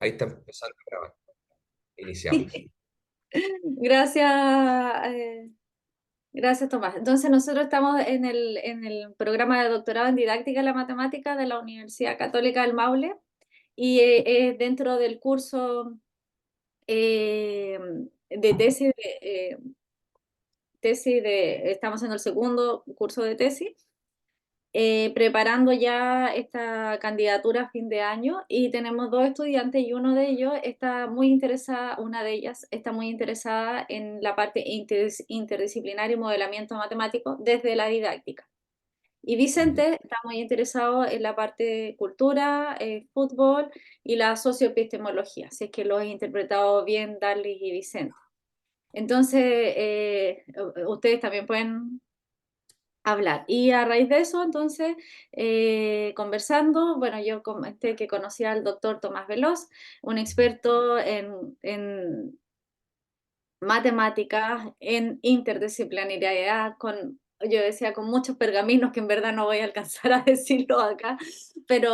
Ahí está empezando a grabar. Iniciamos. Gracias, eh, gracias Tomás. Entonces nosotros estamos en el programa de doctorado en didáctica de la matemática de la Universidad Católica del Maule y dentro del curso eh, de estamos en el segundo curso de tesis, preparando ya esta candidatura a fin de año y tenemos dos estudiantes y uno de ellos está muy interesada, una de ellas está muy interesada en la parte interdisciplinaria y modelamiento matemático desde la didáctica. Y Ujú. Vicente está muy interesado en la parte de cultura, fútbol y la socioepistemología, si es que lo he interpretado bien, Darly y Vicente. Entonces, ustedes también pueden hablar. Y a raíz de eso, entonces, conversando, bueno, yo comenté que conocía al doctor Tomás Veloz, un experto en matemáticas, en interdisciplinariedad, yo decía, con muchos pergaminos que en verdad no voy a alcanzar a decirlo acá, pero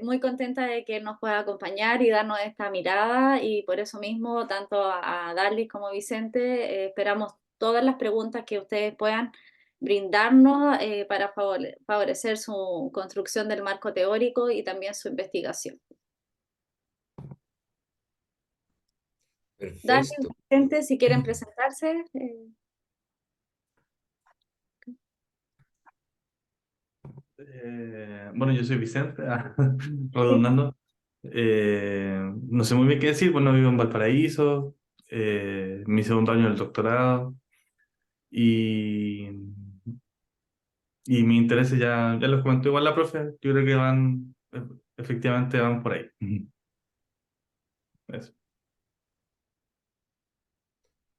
muy contenta de que nos pueda acompañar y darnos esta mirada y por eso mismo, tanto a Darlis como a Vicente, esperamos todas las preguntas que ustedes puedan brindarnos para favorecer su construcción del marco teórico y también su investigación. Darlis, Perfecto. Vicente, si quieren presentarse. Bueno, yo soy Vicente, redundando. No sé muy bien qué decir, bueno, vivo en Valparaíso, mi segundo año del doctorado y, y mis intereses ya los comentó igual la profe, yo creo que efectivamente van por ahí. Eso.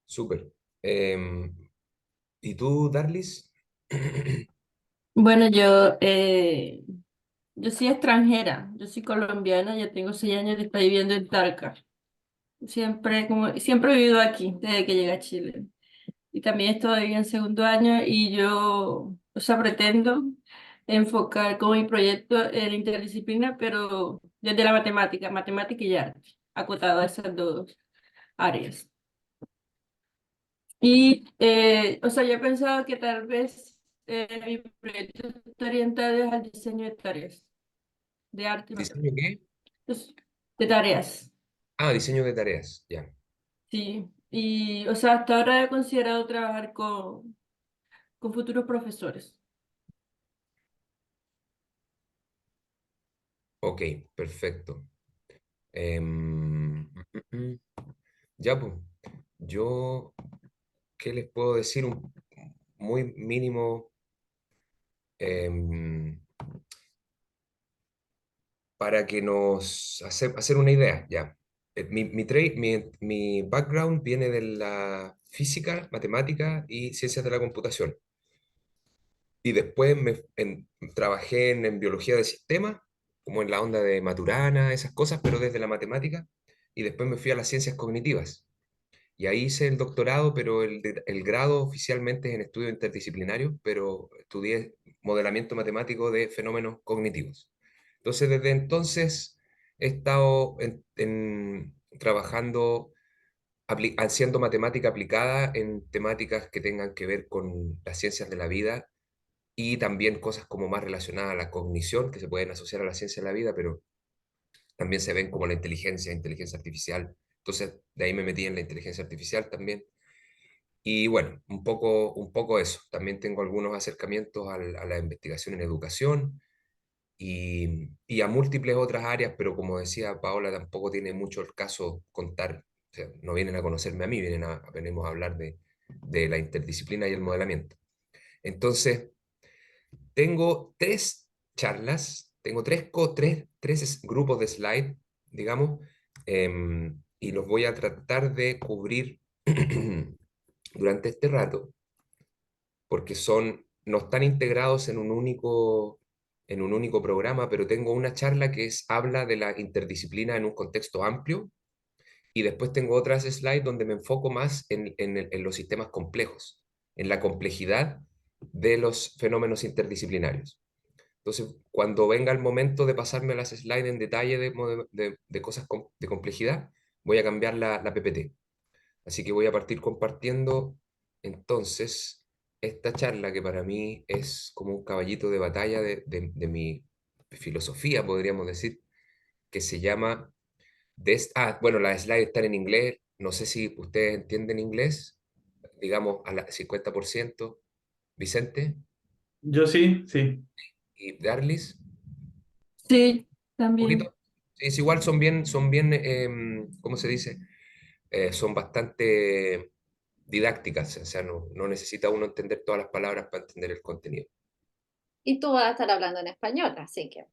Súper. Em, ¿Y tú, Darlis? Bueno, yo soy extranjera, yo soy colombiana, ya tengo 6 años de estar viviendo en Talca. Siempre he vivido aquí desde que llegué a Chile. Y también estoy en segundo año y o sea, pretendo enfocar como mi proyecto en la interdisciplina, pero desde la matemática y arte, acotado a esas dos áreas. O sea, yo he pensado que tal vez mi proyecto está orientado al diseño de tareas, de arte y ¿Diseño matemáticas. qué? Entonces, de tareas, Ah, diseño de tareas, ya. sí. O sea, hasta ahora he considerado trabajar con futuros profesores. Ok, perfecto. Mm. Ya, pues. Yo, ¿qué les puedo decir? Un muy mínimo em, para que hacer una idea, ya. Mi background viene de la física, matemática y ciencias de la computación. Y después trabajé en biología de sistemas, como en la onda de Maturana, esas cosas, pero desde la matemática. Y después me fui a las ciencias cognitivas. Y ahí hice el doctorado, pero el grado oficialmente es en estudio interdisciplinario, pero estudié modelamiento matemático de fenómenos cognitivos. Entonces, desde entonces he estado trabajando, haciendo matemática aplicada en temáticas que tengan que ver con las ciencias de la vida y también cosas como más relacionadas a la cognición, que se pueden asociar a la ciencia de la vida, pero también se ven como la inteligencia artificial. Entonces, de ahí me metí en la inteligencia artificial también. Y bueno, un poco eso. También tengo algunos acercamientos a la investigación en educación y a múltiples otras áreas, pero como decía Paola, tampoco tiene mucho el caso contar. O sea, no vienen a conocerme a mí, venimos a hablar de la interdisciplina y el modelamiento. Entonces, tengo tres charlas, tengo tres grupos de slide, digamos, y los voy a tratar de cubrir durante este rato, porque no están integrados en un único programa, pero tengo una charla habla de la interdisciplina en un contexto amplio, y después tengo otras slides donde me enfoco más en los sistemas complejos, en la complejidad de los fenómenos interdisciplinarios. Entonces, cuando venga el momento de pasarme a las slides en detalle de cosas de complejidad, voy a cambiar la PPT. Así que voy a partir compartiendo entonces esta charla que para mí es como un caballito de batalla de mi filosofía, podríamos decir, que se llama... bueno, las slides están en inglés, no sé si ustedes entienden inglés, digamos a la 50%, Vicente Yo sí, sí. y Darlis, Sí, un también. poquito. Sí, es igual, son bien, ¿cómo se dice? Son bastante didácticas, o sea, no necesita uno entender todas las palabras para entender el contenido. Y tú vas a estar hablando en español, así que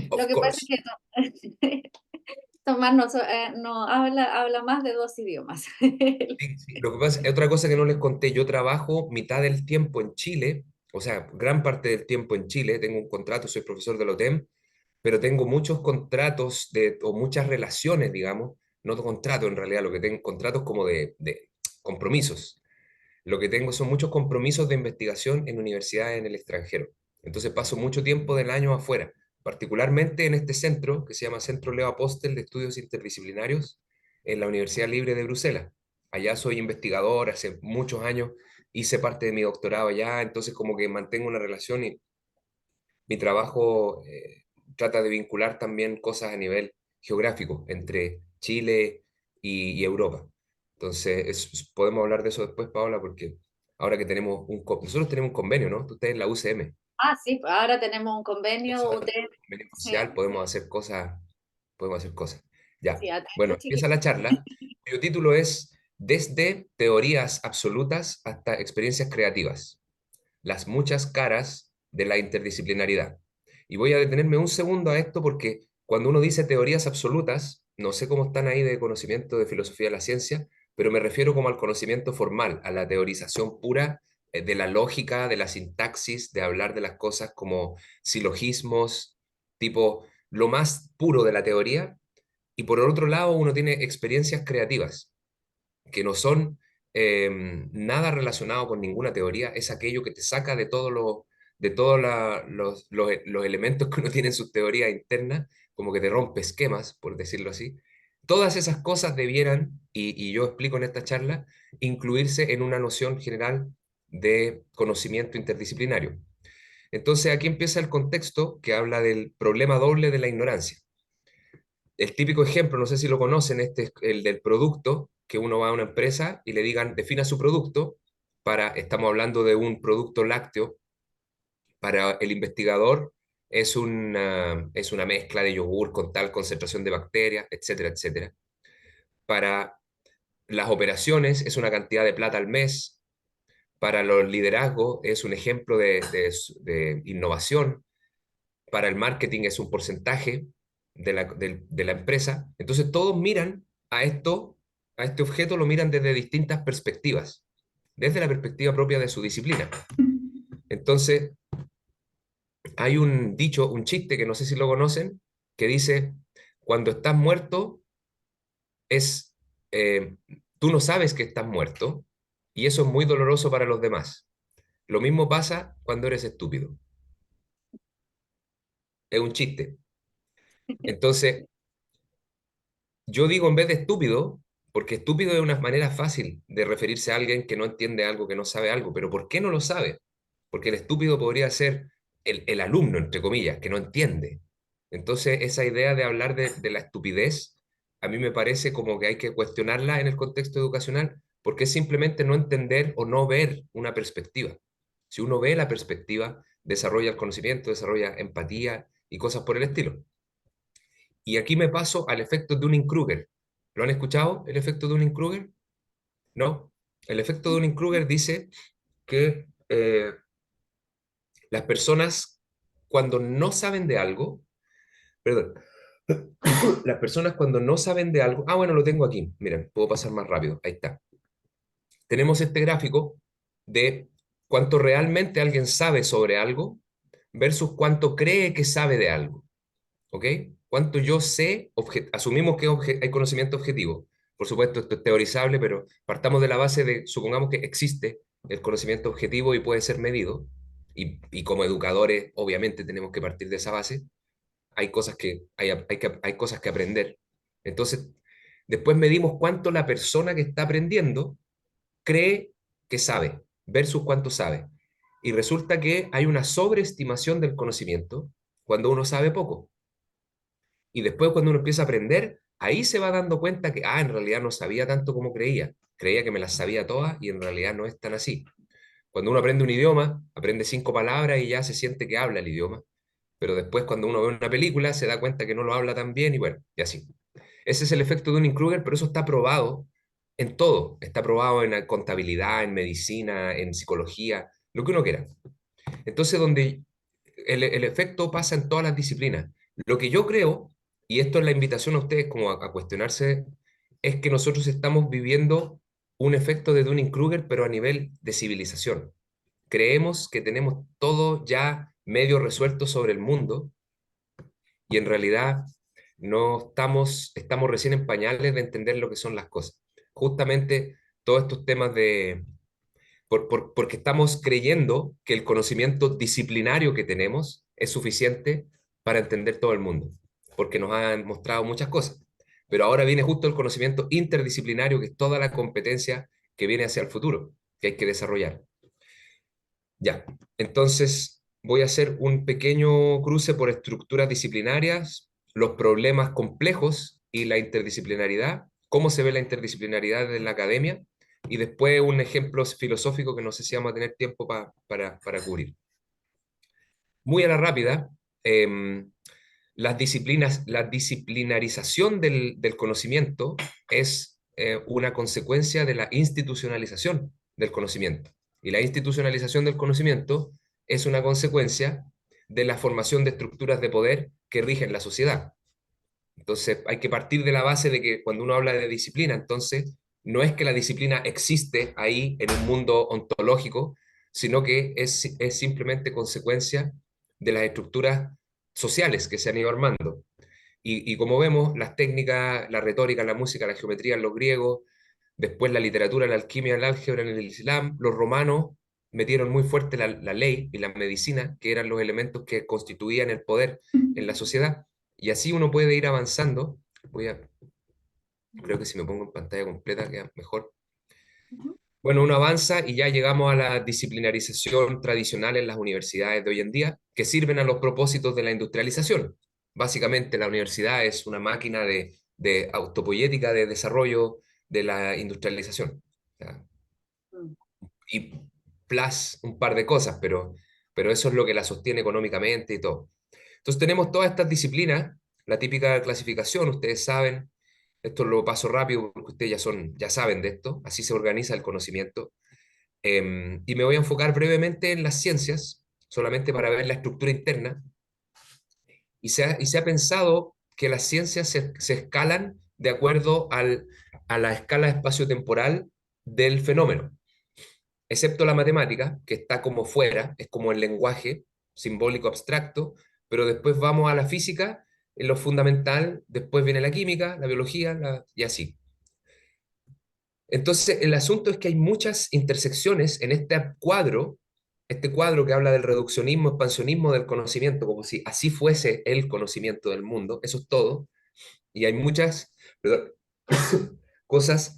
lo Of que pasa es course. que Tomás no habla más de 2 idiomas. Sí, sí. Lo que pasa, otra cosa que no les conté, yo trabajo mitad del tiempo en Chile, o sea, gran parte del tiempo en Chile, tengo un contrato, soy profesor de la UTEM, pero tengo muchos contratos o muchas relaciones, digamos, no contratos en realidad, lo que tengo, contratos como de compromisos. Lo que tengo son muchos compromisos de investigación en universidades en el extranjero. Entonces paso mucho tiempo del año afuera, particularmente en este centro que se llama Centro Leo Apóstol de Estudios Interdisciplinarios en la Universidad Libre de Bruselas. Allá soy investigador, hace muchos años hice parte de mi doctorado allá, entonces como que mantengo una relación y mi trabajo trata de vincular también cosas a nivel geográfico entre Chile y Europa. Entonces, podemos hablar de eso después, Paola, porque ahora que tenemos nosotros tenemos un convenio, ¿no? Usted es la UCM. Ah, sí, pues ahora tenemos un Entonces, convenio ahora tenemos UTEM, un convenio oficial, sí, podemos hacer cosas. Ya, sí, bueno, atento, empieza chiquillos. la charla. Cuyo título es Desde teorías absolutas hasta experiencias creativas, las muchas caras de la interdisciplinaridad. Y voy a detenerme un segundo a esto porque cuando uno dice teorías absolutas, no sé cómo están ahí de conocimiento de filosofía de la ciencia, pero me refiero como al conocimiento formal, a la teorización pura de la lógica, de la sintaxis, de hablar de las cosas como silogismos, tipo lo más puro de la teoría. Y por otro lado, uno tiene experiencias creativas que no son nada relacionado con ninguna teoría, es aquello que te saca de todos los elementos que uno tiene en sus teorías internas, como que te rompe esquemas, por decirlo así. Todas esas cosas debieran, y yo explico en esta charla, incluirse en una noción general de conocimiento interdisciplinario. Entonces aquí empieza el contexto que habla del problema doble de la ignorancia. El típico ejemplo, no sé si lo conocen, este es el del producto, que uno va a una empresa y le digan, defina su producto, estamos hablando de un producto lácteo, para el investigador es una mezcla de yogur con tal concentración de bacterias, etcétera, etcétera. Para las operaciones es una cantidad de plata al mes, para los liderazgos es un ejemplo de innovación, para el marketing es un porcentaje de la empresa. Entonces todos miran a este objeto lo miran desde distintas perspectivas, desde la perspectiva propia de su disciplina. Entonces hay un dicho, un chiste que no sé si lo conocen, que dice, cuando estás muerto es, eh, tú no sabes que estás muerto y eso es muy doloroso para los demás. Lo mismo pasa cuando eres estúpido. Es un chiste. Entonces, yo digo en vez de estúpido, porque estúpido es una manera fácil de referirse a alguien que no entiende algo, que no sabe algo, pero ¿por qué no lo sabe? Porque el estúpido podría ser el alumno, entre comillas, que no entiende. Entonces, esa idea de hablar de la estupidez, a mí me parece como que hay que cuestionarla en el contexto educacional, porque es simplemente no entender o no ver una perspectiva. Si uno ve la perspectiva, desarrolla el conocimiento, desarrolla empatía y cosas por el estilo. Y aquí me paso al efecto Dunning-Kruger. ¿Lo han escuchado, el efecto Dunning-Kruger? ¿No? El efecto Dunning-Kruger dice que las personas cuando no saben de algo, perdón, las personas cuando no saben de algo, bueno, lo tengo aquí, miren, puedo pasar más rápido, ahí está. Tenemos este gráfico de cuánto realmente alguien sabe sobre algo versus cuánto cree que sabe de algo. ¿Ok? ¿Cuánto yo sé? Asumimos que hay conocimiento objetivo. Por supuesto, esto es teorizable, pero partamos de la base de, supongamos que existe el conocimiento objetivo y puede ser medido. y como educadores, obviamente, tenemos que partir de esa base. Hay cosas que aprender. Entonces, después medimos cuánto la persona que está aprendiendo cree que sabe, versus cuánto sabe. Y resulta que hay una sobreestimación del conocimiento cuando uno sabe poco. Y después cuando uno empieza a aprender, ahí se va dando cuenta que, en realidad no sabía tanto como creía. Creía que me las sabía todas y en realidad no es tan así. Cuando uno aprende un idioma, aprende 5 palabras y ya se siente que habla el idioma. Pero después cuando uno ve una película se da cuenta que no lo habla tan bien y bueno, y así. Ese es el efecto de Dunning-Kruger, pero eso está probado en todo. Está probado en contabilidad, en medicina, en psicología, lo que uno quiera. Entonces, donde el efecto pasa en todas las disciplinas. Lo que yo creo, y esto es la invitación a ustedes como a cuestionarse, es que nosotros estamos viviendo un efecto de Dunning-Kruger, pero a nivel de civilización. Creemos que tenemos todo ya medio resuelto sobre el mundo y en realidad no estamos recién en pañales de entender lo que son las cosas. Justamente todos estos temas porque estamos creyendo que el conocimiento disciplinario que tenemos es suficiente para entender todo el mundo, porque nos han mostrado muchas cosas. Pero ahora viene justo el conocimiento interdisciplinario, que es toda la competencia que viene hacia el futuro, que hay que desarrollar. Ya, entonces voy a hacer un pequeño cruce por estructuras disciplinarias, los problemas complejos y la interdisciplinaridad, cómo se ve la interdisciplinaridad en la academia, y después un ejemplo filosófico que no sé si vamos a tener tiempo para cubrir. Muy a la rápida, la disciplinarización del conocimiento es una consecuencia de la institucionalización del conocimiento. Y la institucionalización del conocimiento es una consecuencia de la formación de estructuras de poder que rigen la sociedad. Entonces hay que partir de la base de que cuando uno habla de disciplina, entonces no es que la disciplina existe ahí en un mundo ontológico, sino que es simplemente consecuencia de las estructuras sociales que se han ido armando. Y como vemos, las técnicas, la retórica, la música, la geometría en los griegos, después la literatura, la alquimia, el álgebra en el Islam, los romanos metieron muy fuerte la ley y la medicina, que eran los elementos que constituían el poder en la sociedad. Y así uno puede ir avanzando. Creo que si me pongo en pantalla completa queda mejor. Bueno, uno avanza y ya llegamos a la disciplinarización tradicional en las universidades de hoy en día, que sirven a los propósitos de la industrialización. Básicamente, la universidad es una máquina de autopoyética, de desarrollo de la industrialización. O sea, y plus un par de cosas, pero eso es lo que la sostiene económicamente y todo. Entonces tenemos todas estas disciplinas, la típica clasificación, ustedes saben, esto lo paso rápido porque ustedes ya saben de esto, así se organiza el conocimiento. Y me voy a enfocar brevemente en las ciencias, solamente para ver la estructura interna, y se ha pensado que las ciencias se escalan de acuerdo a la escala espaciotemporal del fenómeno, excepto la matemática, que está como fuera, es como el lenguaje simbólico abstracto, pero después vamos a la física, en lo fundamental, después viene la química, la biología, y así. Entonces, el asunto es que hay muchas intersecciones en este cuadro que habla del reduccionismo, expansionismo del conocimiento, como si así fuese el conocimiento del mundo, eso es todo, y hay muchas, perdón, cosas,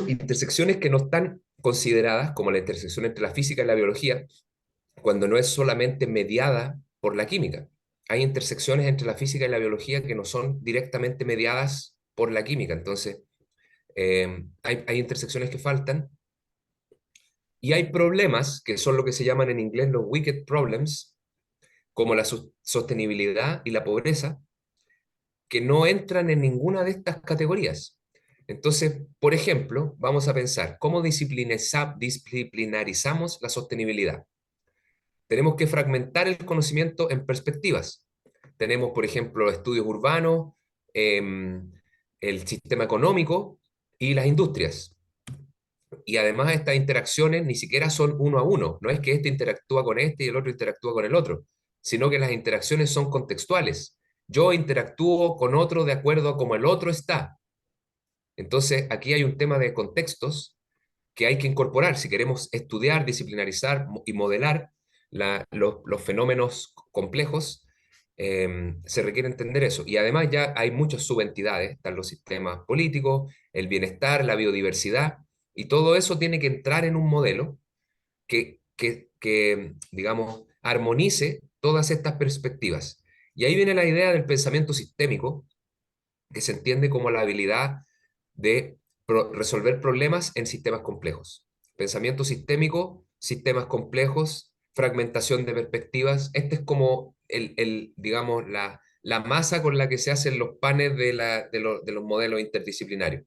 intersecciones que no están consideradas, como la intersección entre la física y la biología, cuando no es solamente mediada por la química. Hay intersecciones entre la física y la biología que no son directamente mediadas por la química, entonces hay intersecciones que faltan, y hay problemas que son lo que se llaman en inglés los wicked problems, como la sostenibilidad y la pobreza, que no entran en ninguna de estas categorías. Entonces, por ejemplo, vamos a pensar, ¿cómo disciplinarizamos la sostenibilidad? Tenemos que fragmentar el conocimiento en perspectivas. Tenemos, por ejemplo, estudios urbanos, el sistema económico y las industrias. Y además estas interacciones ni siquiera son uno a uno, no es que este interactúa con este y el otro interactúa con el otro, sino que las interacciones son contextuales. Yo interactúo con otro de acuerdo a cómo el otro está. Entonces, aquí hay un tema de contextos que hay que incorporar si queremos estudiar, disciplinarizar y modelar, los fenómenos complejos, se requiere entender eso. Y además ya hay muchas subentidades, están los sistemas políticos, el bienestar, la biodiversidad, y todo eso tiene que entrar en un modelo que digamos, armonice todas estas perspectivas. Y ahí viene la idea del pensamiento sistémico, que se entiende como la habilidad de resolver problemas en sistemas complejos. Pensamiento sistémico, sistemas complejos, fragmentación de perspectivas. Este es como digamos, la masa con la que se hacen los panes de los modelos interdisciplinarios.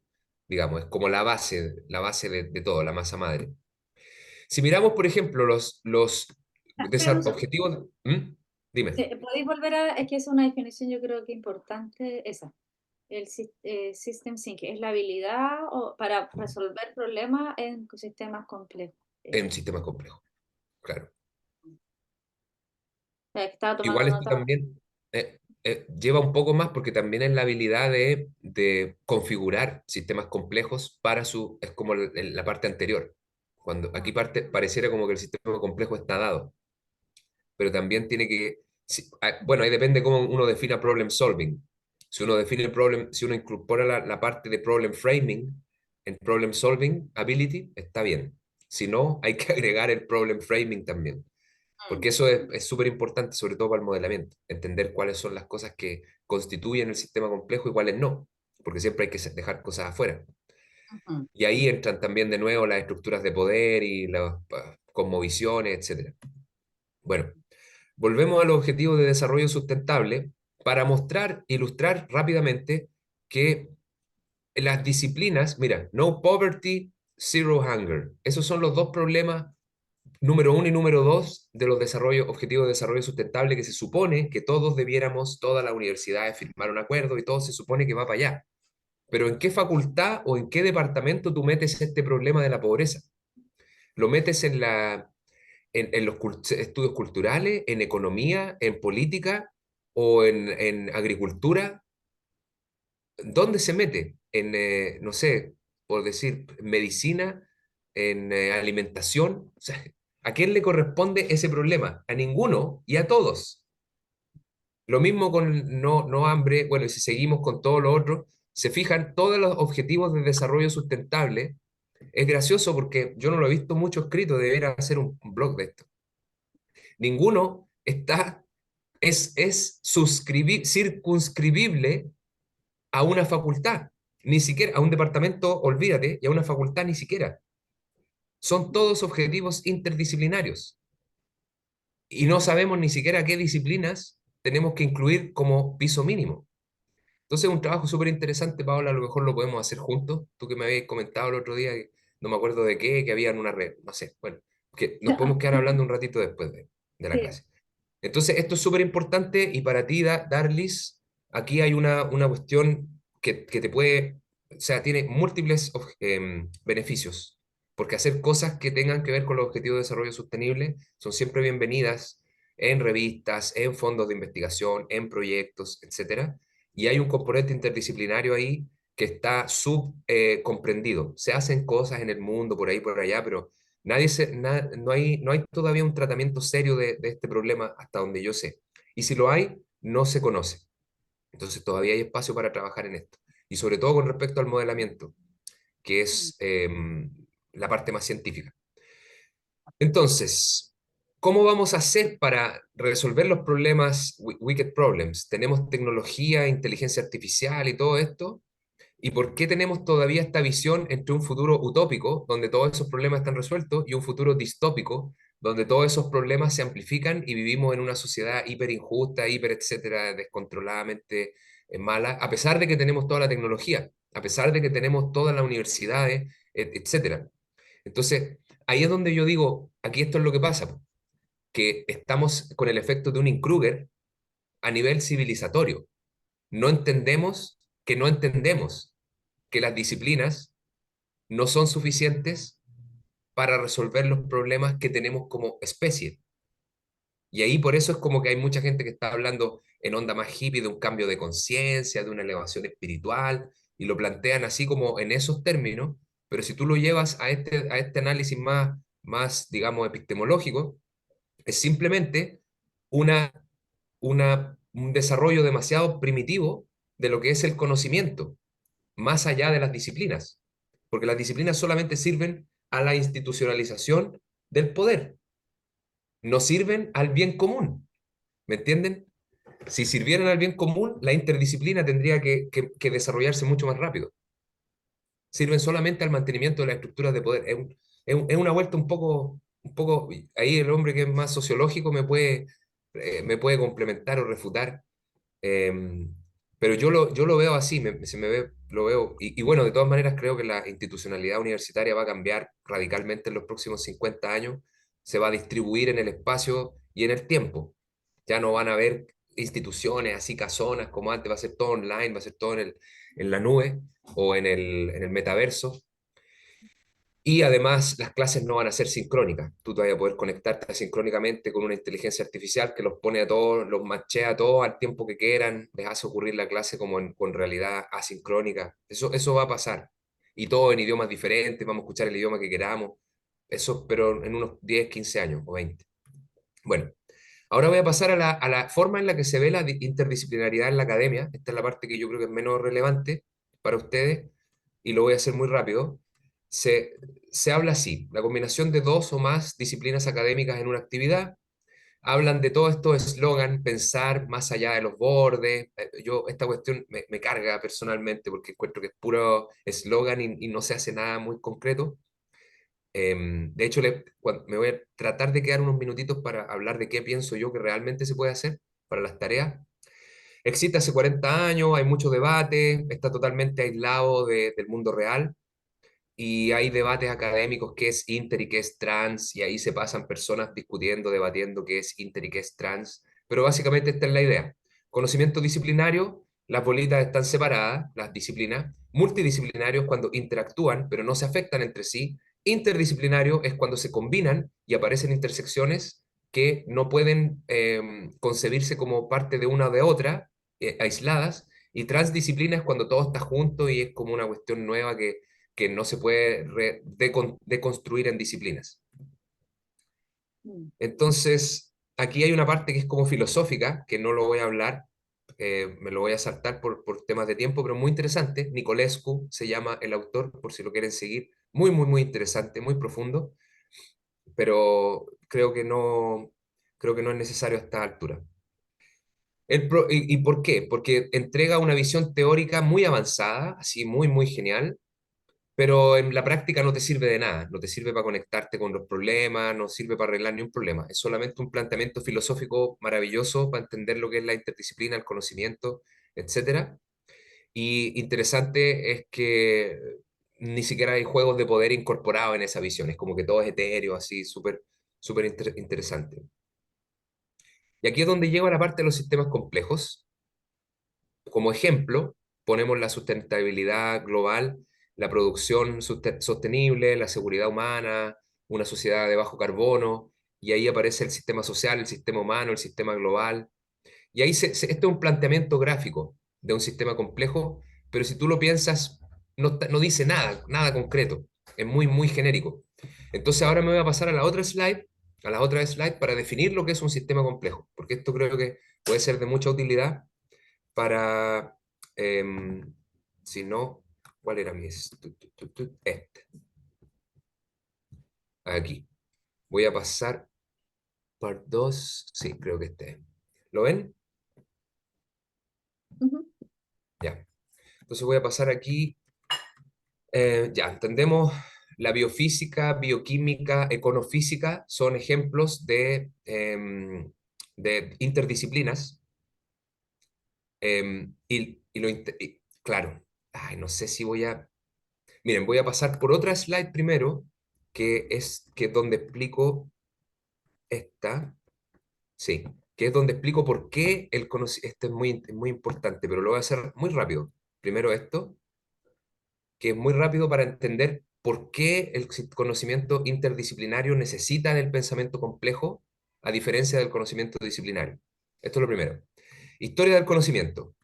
Digamos, es como la base de todo, la masa madre. Si miramos, por ejemplo, los Espera un segundo. objetivos... ¿Mm? Dime. ¿Podéis volver a...? Es que es una definición yo creo que importante esa. El system thinking es la habilidad para resolver problemas en sistemas complejos. En sistemas complejos, claro. Estaba tomando Igual esto nota. también lleva un poco más porque también es la habilidad de configurar sistemas complejos para su, es como la parte anterior. Cuando aquí pareciera como que el sistema complejo está dado, pero también tiene que, bueno, ahí depende cómo uno defina problem solving. Si uno define el problem, si uno incorpora la parte de problem framing en problem solving ability, está bien. Si no, hay que agregar el problem framing también. Porque eso es súper importante, sobre todo para el modelamiento, entender cuáles son las cosas que constituyen el sistema complejo y cuáles no, porque siempre hay que dejar cosas afuera. Ujú. Y ahí entran también de nuevo las estructuras de poder y las cosmovisiones, etcétera. Bueno, volvemos al objetivo de desarrollo sustentable para mostrar, ilustrar rápidamente que las disciplinas, mira, no poverty, zero hunger, esos son los dos problemas número uno y número dos de los objetivos de desarrollo sustentable que se supone que todos debiéramos, todas las universidades firmar un acuerdo y todo se supone que va para allá. Pero ¿en qué facultad o en qué departamento tú metes este problema de la pobreza? ¿Lo metes en los estudios culturales, en economía, en política o en agricultura? ¿Dónde se mete? No sé, por decir, medicina, en alimentación. O sea, ¿a quién le corresponde ese problema? A ninguno y a todos. Lo mismo con no hambre, bueno, y si seguimos con todo lo otro, se fijan todos los objetivos de desarrollo sustentable. Es gracioso porque yo no lo he visto mucho escrito, debería hacer un blog de esto. Ninguno es circunscribible a una facultad, ni siquiera a un departamento, olvídate, y a una facultad ni siquiera. Son todos objetivos interdisciplinarios. Y no sabemos ni siquiera qué disciplinas tenemos que incluir como piso mínimo. Entonces es un trabajo súper interesante, Paola, a lo mejor lo podemos hacer juntos. Tú que me habías comentado el otro día, no me acuerdo de qué, que había en una red, no sé, bueno, que nos podemos quedar hablando un ratito después de la Sí. clase. Entonces, esto es súper importante y para ti, Darlis, aquí hay una cuestión que te puede, o sea, tiene múltiples beneficios, porque hacer cosas que tengan que ver con los objetivos de desarrollo sostenible son siempre bienvenidas en revistas, en fondos de investigación, en proyectos, etcétera. Y hay un componente interdisciplinario ahí que está subcomprendido. Se hacen cosas en el mundo, por ahí, por allá, pero no hay todavía un tratamiento serio de este problema hasta donde yo sé. Y si lo hay, no se conoce. Entonces todavía hay espacio para trabajar en esto. Y sobre todo con respecto al modelamiento, que es la parte más científica. Entonces, ¿cómo vamos a hacer para resolver los problemas, wicked problems? Tenemos tecnología, inteligencia artificial y todo esto. ¿Y por qué tenemos todavía esta visión entre un futuro utópico, donde todos esos problemas están resueltos, y un futuro distópico, donde todos esos problemas se amplifican y vivimos en una sociedad hiper injusta, hiper, etcétera, descontroladamente mala, a pesar de que tenemos toda la tecnología, a pesar de que tenemos todas las universidades, etcétera? Entonces, ahí es donde yo digo, aquí esto es lo que pasa, po, que estamos con el efecto de un Kruger a nivel civilizatorio. No entendemos que no entendemos que las disciplinas no son suficientes para resolver los problemas que tenemos como especie. Y ahí por eso es como que hay mucha gente que está hablando en onda más hippie de un cambio de conciencia, de una elevación espiritual, y lo plantean así como en esos términos, pero si tú lo llevas a este análisis más digamos, epistemológico, Es simplemente una, un desarrollo demasiado primitivo de lo que es el conocimiento, más allá de las disciplinas, porque las disciplinas solamente sirven a la institucionalización del poder, no sirven al bien común, ¿me entienden? Si sirvieran al bien común, la interdisciplina tendría que desarrollarse mucho más rápido. Sirven solamente al mantenimiento de las estructuras de poder. Es una vuelta un poco, ahí el hombre que es más sociológico me puede complementar o refutar. Em, pero yo lo veo así, se me ve, lo veo, y bueno, de todas maneras creo que la institucionalidad universitaria va a cambiar radicalmente en los próximos 50 años, se va a distribuir en el espacio y en el tiempo. Ya no van a haber instituciones así casonas como antes, va a ser todo online, va a ser todo en la nube o en el metaverso. Y además las clases no van a ser sincrónicas. Tú te vas a poder conectarte asincrónicamente con una inteligencia artificial que los pone a todos, los machea a todos al tiempo que quieran, les hace ocurrir la clase como con realidad asincrónica. Eso va a pasar. Y todo en idiomas diferentes, vamos a escuchar el idioma que queramos. Eso, pero en unos 10, 15 años o 20. Bueno, ahora voy a pasar a la forma en la que se ve la interdisciplinaridad en la academia. Esta es la parte que yo creo que es menos relevante para ustedes y lo voy a hacer muy rápido. Se, se habla así, la combinación de dos o más disciplinas académicas en una actividad. Hablan de todo esto eslogan, pensar más allá de los bordes. Esta cuestión me carga personalmente porque encuentro que es puro eslogan y no se hace nada muy concreto. De hecho, me voy a tratar de quedar unos minutitos para hablar de qué pienso yo que realmente se puede hacer para las tareas. Existe hace 40 años, hay mucho debate, está totalmente aislado del mundo real y hay debates académicos qué es inter y qué es trans y ahí se pasan personas discutiendo, debatiendo qué es inter y qué es trans, pero básicamente esta es la idea. Conocimiento disciplinario, las bolitas están separadas, las disciplinas, multidisciplinarios cuando interactúan pero no se afectan entre sí, interdisciplinario es cuando se combinan y aparecen intersecciones que no pueden concebirse como parte de una o de otra, aisladas, y transdisciplina es cuando todo está junto y es como una cuestión nueva que no se puede deconstruir en disciplinas. Mm. Entonces, aquí hay una parte que es como filosófica, que no lo voy a hablar, me lo voy a saltar por temas de tiempo, pero muy interesante. Nicolescu se llama el autor, por si lo quieren seguir. Muy, muy, muy interesante, muy profundo, pero creo que no es necesario a esta altura. ¿Y por qué? Porque entrega una visión teórica muy avanzada, así muy, muy genial, pero en la práctica no te sirve de nada, no te sirve para conectarte con los problemas, no sirve para arreglar ni un problema, es solamente un planteamiento filosófico maravilloso para entender lo que es la interdisciplina, el conocimiento, etcétera. Y interesante es que ni siquiera hay juegos de poder incorporados en esa visión, es como que todo es etéreo, así, súper, súper interesante. Y aquí es donde llego a la parte de los sistemas complejos. Como ejemplo, ponemos la sustentabilidad global, la producción sostenible, la seguridad humana, una sociedad de bajo carbono, y ahí aparece el sistema social, el sistema humano, el sistema global. Y ahí esto es un planteamiento gráfico de un sistema complejo, pero si tú lo piensas, no dice nada, nada concreto, es muy, muy genérico. Entonces ahora me voy a pasar a la otra slide para definir lo que es un sistema complejo, porque esto creo que puede ser de mucha utilidad para, si no, ¿cuál era mi? Este, aquí. Voy a pasar part 2, sí, creo que este. ¿Lo ven? Ujú. Ya. Entonces voy a pasar aquí, ya, entendemos la biofísica, bioquímica, econofísica, son ejemplos de interdisciplinas. Claro, ay, no sé si voy a. Miren, voy a pasar por otra slide primero, que es donde explico esta, sí, que es donde explico por qué el conocimiento, esto es muy importante, pero lo voy a hacer muy rápido. Primero esto, que es muy rápido para entender por qué el conocimiento interdisciplinario necesita del pensamiento complejo a diferencia del conocimiento disciplinario. Esto es lo primero. Historia del conocimiento.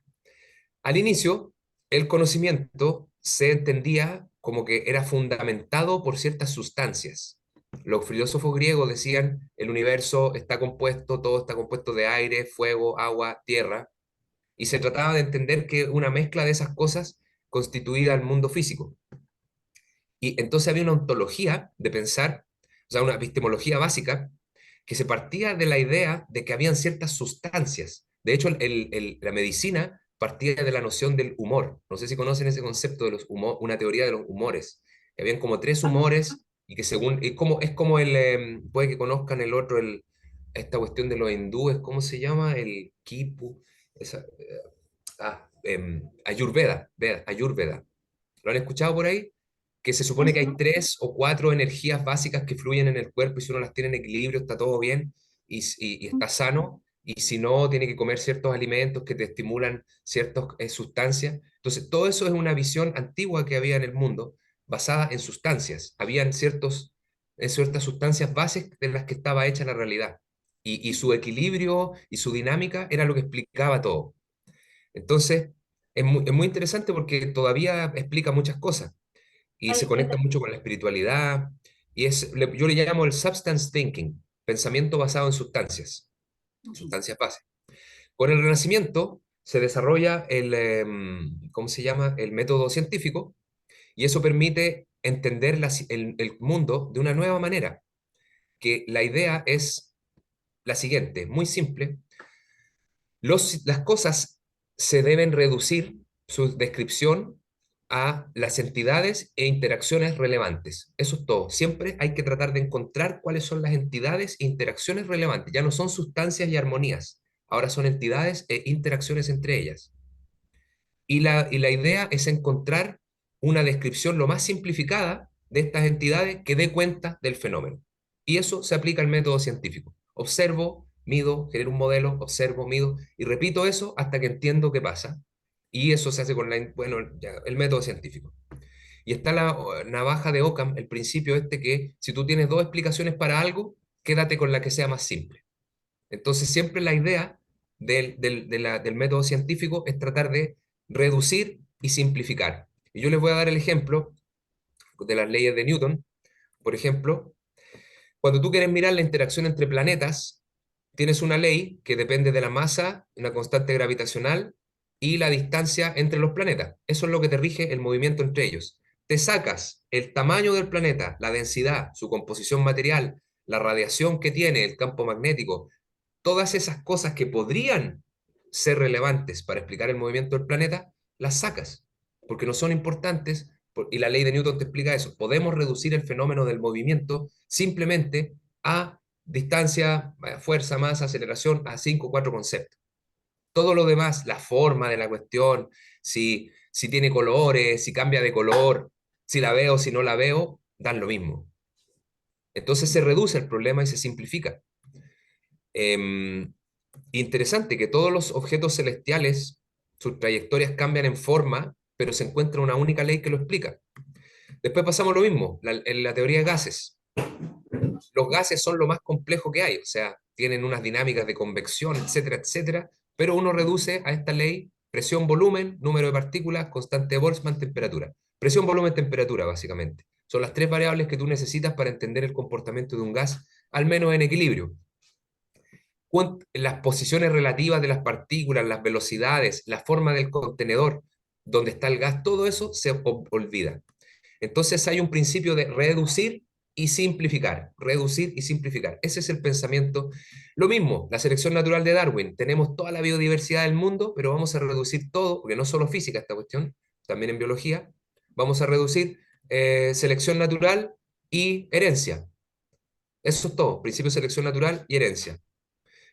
Al inicio, el conocimiento se entendía como que era fundamentado por ciertas sustancias. Los filósofos griegos decían, el universo está compuesto, todo está compuesto de aire, fuego, agua, tierra, y se trataba de entender que una mezcla de esas cosas constituía el mundo físico. Y entonces había una ontología de pensar, o sea, una epistemología básica, que se partía de la idea de que habían ciertas sustancias. De hecho, la medicina partía de la noción del humor. No sé si conocen ese concepto de los una teoría de los humores. Que habían como tres humores y que según, es como puede que conozcan el otro, esta cuestión de los hindúes, ¿cómo se llama? El Kipu, Ayurveda. ¿Lo han escuchado por ahí? Que se supone que hay Ujú. tres o cuatro energías básicas que fluyen en el cuerpo y si uno las tiene en equilibrio está todo bien y está sano. Y si no, tiene que comer ciertos alimentos que te estimulan ciertas sustancias. Entonces, todo eso es una visión antigua que había en el mundo basada en sustancias. Habían ciertas sustancias bases de las que estaba hecha la realidad. Y su equilibrio y su dinámica era lo que explicaba todo. Entonces, es muy interesante porque todavía explica muchas cosas y se Ay, conecta mucho con la espiritualidad. Yo le llamo el substance thinking, pensamiento basado en sustancias bases. Con el Renacimiento se desarrolla ¿cómo se llama? El método científico y eso permite entender el mundo de una nueva manera, que la idea es la siguiente, muy simple. Las cosas se deben reducir su descripción a las entidades e interacciones relevantes. Eso es todo. Siempre hay que tratar de encontrar cuáles son las entidades e interacciones relevantes. Ya no son sustancias y armonías. Ahora son entidades e interacciones entre ellas. Y la idea es encontrar una descripción lo más simplificada de estas entidades que dé cuenta del fenómeno. Y eso se aplica al método científico. Observo, mido, genero un modelo, observo, mido, y repito eso hasta que entiendo qué pasa. Y eso se hace con bueno, el método científico. Y está la navaja de Occam, el principio este que si tú tienes dos explicaciones para algo, quédate con la que sea más simple. Entonces, siempre la idea del método científico es tratar de reducir y simplificar. Y yo les voy a dar el ejemplo de las leyes de Newton. Por ejemplo, cuando tú quieres mirar la interacción entre planetas, tienes una ley que depende de la masa, una constante gravitacional y la distancia entre los planetas. Eso es lo que te rige el movimiento entre ellos. Te sacas el tamaño del planeta, la densidad, su composición material, la radiación que tiene, el campo magnético, todas esas cosas que podrían ser relevantes para explicar el movimiento del planeta, las sacas, porque no son importantes, y la ley de Newton te explica eso. Podemos reducir el fenómeno del movimiento simplemente a distancia, fuerza, masa, aceleración, a 5 o 4 conceptos. Todo lo demás, la forma de la cuestión, si tiene colores, si cambia de color, si la veo, si no la veo, dan lo mismo. Entonces se reduce el problema y se simplifica. Em, Interesante que todos los objetos celestiales, sus trayectorias cambian en forma, pero se encuentra una única ley que lo explica. Después pasamos lo mismo, en la teoría de gases. Los gases son lo más complejo que hay, o sea, tienen unas dinámicas de convección, etcétera, etcétera, pero uno reduce a esta ley presión, volumen, número de partículas, constante de Boltzmann, temperatura. Presión, volumen, temperatura, básicamente. Son las tres variables que tú necesitas para entender el comportamiento de un gas, al menos en equilibrio. Las posiciones relativas de las partículas, las velocidades, la forma del contenedor donde está el gas, todo eso se olvida. Entonces hay un principio de reducir y simplificar, reducir y simplificar. Ese es el pensamiento. Lo mismo, la selección natural de Darwin. Tenemos toda la biodiversidad del mundo, pero vamos a reducir todo, porque no solo física esta cuestión, también en biología, vamos a reducir selección natural y herencia. Eso es todo, principio de selección natural y herencia.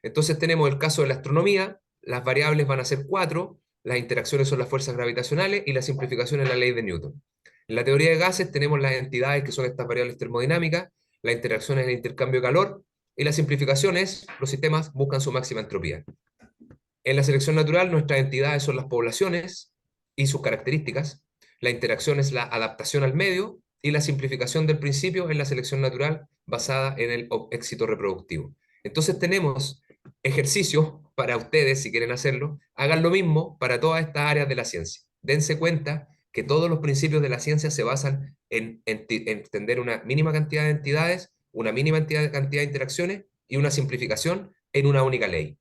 Entonces tenemos el caso de la astronomía, las variables van a ser cuatro, las interacciones son las fuerzas gravitacionales y la simplificación es la ley de Newton. En la teoría de gases tenemos las entidades que son estas variables termodinámicas, la interacción es el intercambio de calor y la simplificación es los sistemas buscan su máxima entropía. En la selección natural nuestras entidades son las poblaciones y sus características, la interacción es la adaptación al medio y la simplificación del principio es la selección natural basada en el éxito reproductivo. Entonces tenemos ejercicios para ustedes, si quieren hacerlo, hagan lo mismo para todas estas áreas de la ciencia. Dense cuenta que todos los principios de la ciencia se basan en entender una mínima cantidad de entidades, una mínima cantidad de interacciones y una simplificación en una única ley.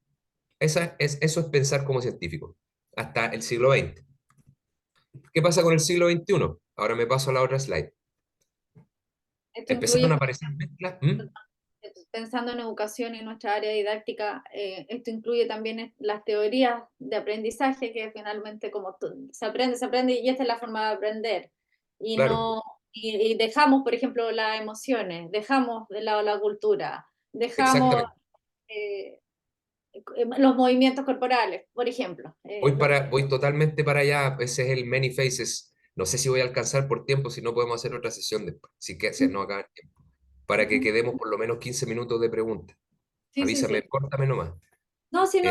Eso es pensar como científico, hasta el siglo XX. ¿Qué pasa con el siglo XXI? Ahora me paso a la otra slide. Esto Empezaron incluye, a aparecer mezclas. ¿Mm? pensando en educación y nuestra área didáctica, esto incluye también las teorías de aprendizaje, que finalmente como se aprende y esta es la forma de aprender. Y, Claro, no, y dejamos, por ejemplo, las emociones, dejamos de lado la cultura, dejamos exactamente. eh, los movimientos corporales, por ejemplo. Voy totalmente para allá. Ese es el Many Faces. No sé si voy a alcanzar por tiempo, si no podemos hacer otra sesión después, si que se nos acaba el tiempo, para que Ujú. quedemos por lo menos 15 minutos de preguntas. Sí, sí, Avísame, sí. córtame nomás. No, sí, Eh,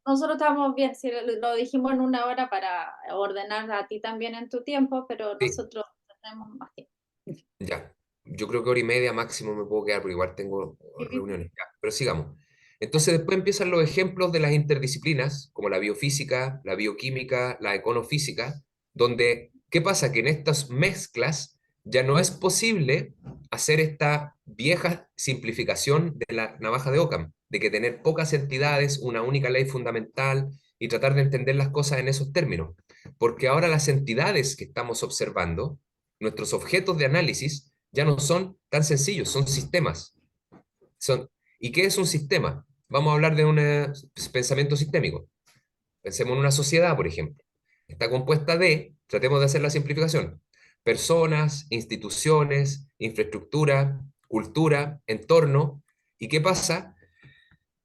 nosotros estamos bien, sí, lo dijimos en una hora para ordenar a ti también en tu tiempo, pero sí, nosotros tenemos más tiempo. ya. Yo creo que hora y media máximo me puedo quedar, porque igual tengo Sí, sí, sí. reuniones. Ya, pero sigamos. Entonces después empiezan los ejemplos de las interdisciplinas, como la biofísica, la bioquímica, la econofísica, donde, ¿qué pasa? Que en estas mezclas ya no es posible hacer esta vieja simplificación de la navaja de Occam, de que tener pocas entidades, una única ley fundamental y tratar de entender las cosas en esos términos. Porque ahora las entidades que estamos observando, nuestros objetos de análisis, ya no son tan sencillos, son sistemas. ¿Y qué es un sistema? Vamos a hablar de un pensamiento sistémico. Pensemos en una sociedad, por ejemplo. Está compuesta de, tratemos de hacer la simplificación, personas, instituciones, infraestructura, cultura, entorno. ¿Y qué pasa?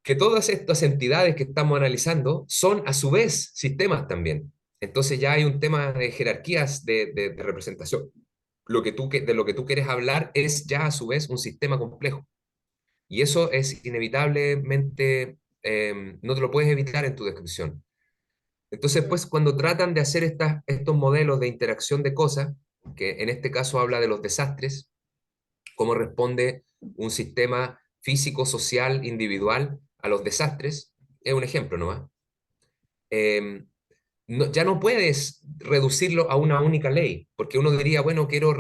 Que todas estas entidades que estamos analizando son a su vez sistemas también. Entonces ya hay un tema de jerarquías de representación. De lo que tú quieres hablar es ya a su vez un sistema complejo. Y eso es inevitablemente, no te lo puedes evitar en tu descripción. Entonces, pues, cuando tratan de hacer estos modelos de interacción de cosas, que en este caso habla de los desastres, cómo responde un sistema físico, social, individual a los desastres, es un ejemplo nomás. Eh, ya no puedes reducirlo a una única ley, porque uno diría, bueno, quiero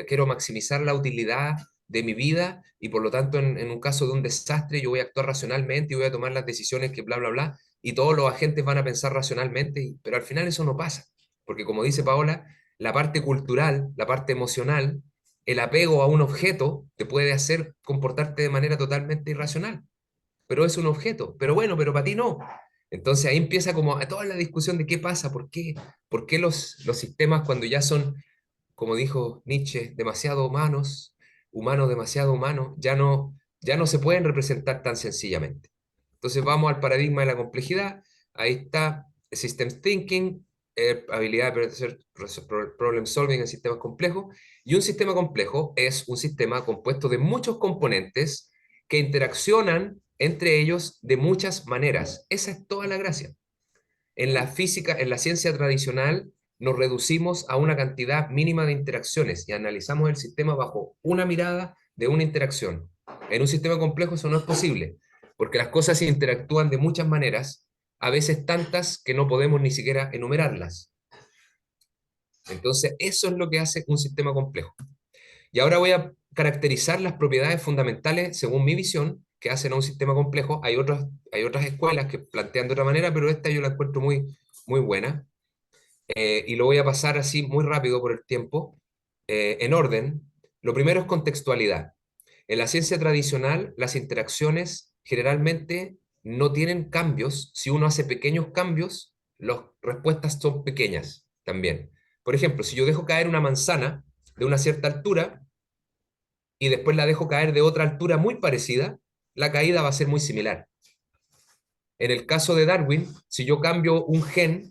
quiero maximizar la utilidad de mi vida y por lo tanto en un caso de un desastre yo voy a actuar racionalmente y voy a tomar las decisiones que bla, bla, bla, y todos los agentes van a pensar racionalmente, pero al final eso no pasa, porque como dice Paola, la parte cultural, la parte emocional, el apego a un objeto te puede hacer comportarte de manera totalmente irracional, pero es un objeto, pero bueno, pero para ti no. Entonces ahí empieza como a toda la discusión de qué pasa, por qué los sistemas cuando ya son, como dijo Nietzsche, demasiado humanos, humanos demasiado humanos, ya no se pueden representar tan sencillamente. Entonces vamos al paradigma de la complejidad, ahí está Systems Thinking, habilidad de hacer problem solving en sistemas complejos, y un sistema complejo es un sistema compuesto de muchos componentes que interaccionan entre ellos de muchas maneras. Esa es toda la gracia. En la física, en la ciencia tradicional, nos reducimos a una cantidad mínima de interacciones y analizamos el sistema bajo una mirada de una interacción. En un sistema complejo eso no es posible, porque las cosas interactúan de muchas maneras, a veces tantas que no podemos ni siquiera enumerarlas. Entonces, eso es lo que hace un sistema complejo. Y ahora voy a caracterizar las propiedades fundamentales, según mi visión, que hacen a un sistema complejo. Hay otras escuelas que plantean de otra manera, pero esta yo la encuentro muy buena. Y lo voy a pasar así muy rápido por el tiempo, en orden. Lo primero es contextualidad. En la ciencia tradicional, las interacciones generalmente no tienen cambios. Si uno hace pequeños cambios, las respuestas son pequeñas también. Por ejemplo, si yo dejo caer una manzana de una cierta altura, y después la dejo caer de otra altura muy parecida, la caída va a ser muy similar. En el caso de Darwin, si yo cambio un gen,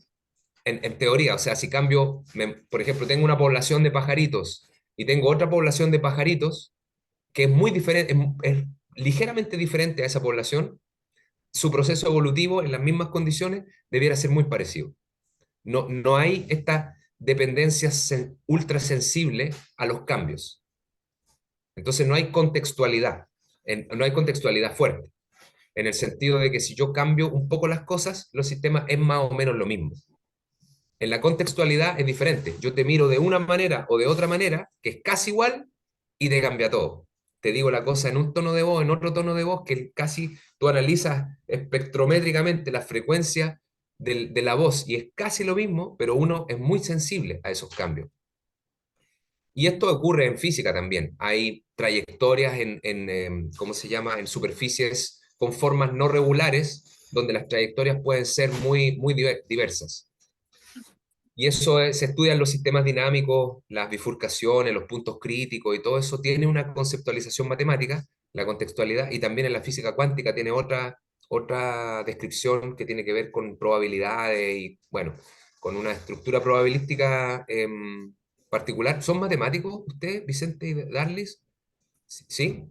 en teoría, o sea, si cambio, por ejemplo, tengo una población de pajaritos y tengo otra población de pajaritos que es muy diferente, es ligeramente diferente a esa población, su proceso evolutivo en las mismas condiciones debiera ser muy parecido. No hay esta dependencia ultra sensible a los cambios. Entonces no hay contextualidad fuerte, en el sentido de que si yo cambio un poco las cosas, los sistemas es más o menos lo mismo. En la contextualidad es diferente. Yo te miro de una manera o de otra manera, que es casi igual, y te cambia todo. te digo la cosa en un tono de voz, en otro tono de voz, que casi tú analizas espectrométricamente la frecuencia de la voz y es casi lo mismo, pero uno es muy sensible a esos cambios. Y esto ocurre en física también. Hay trayectorias ¿cómo se llama? En superficies con formas no regulares, donde las trayectorias pueden ser muy diversas. Y eso se estudia en los sistemas dinámicos, las bifurcaciones, los puntos críticos y todo eso tiene una conceptualización matemática, la contextualidad, y también en la física cuántica tiene otra descripción que tiene que ver con probabilidades y, bueno, con una estructura probabilística particular. ¿Son matemáticos ustedes, Vicente y Darlis? ¿Sí?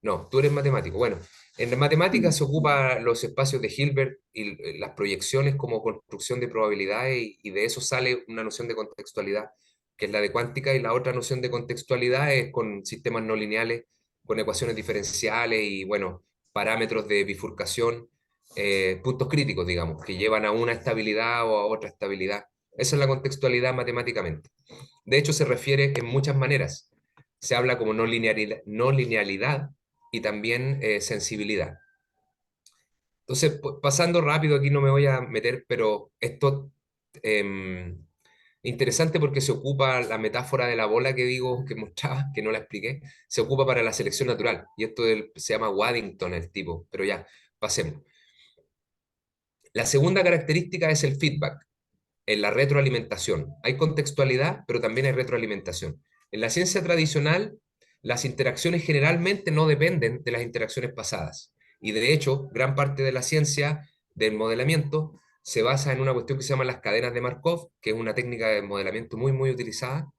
No, tú eres matemático. Bueno, en la matemática se ocupa los espacios de Hilbert y las proyecciones como construcción de probabilidades y de eso sale una noción de contextualidad, que es la de cuántica, y la otra noción de contextualidad es con sistemas no lineales, con ecuaciones diferenciales y, bueno, parámetros de bifurcación, puntos críticos, digamos, que llevan a una estabilidad o a otra estabilidad. Esa es la contextualidad matemáticamente. De hecho, se refiere en muchas maneras. Se habla como no linealidad y también sensibilidad. Entonces, pasando rápido, aquí no me voy a meter, pero esto eh, interesante porque se ocupa la metáfora de la bola que digo, que mostraba, que no la expliqué, se ocupa para la selección natural. Y esto se llama Waddington el tipo, pero ya, pasemos. La segunda característica es el feedback, en la retroalimentación. Hay contextualidad, pero también hay retroalimentación. En la ciencia tradicional, las interacciones generalmente no dependen de las interacciones pasadas. Y de hecho, gran parte de la ciencia del modelamiento se basa en una cuestión que se llama las cadenas de Markov, que es una técnica de modelamiento muy utilizada,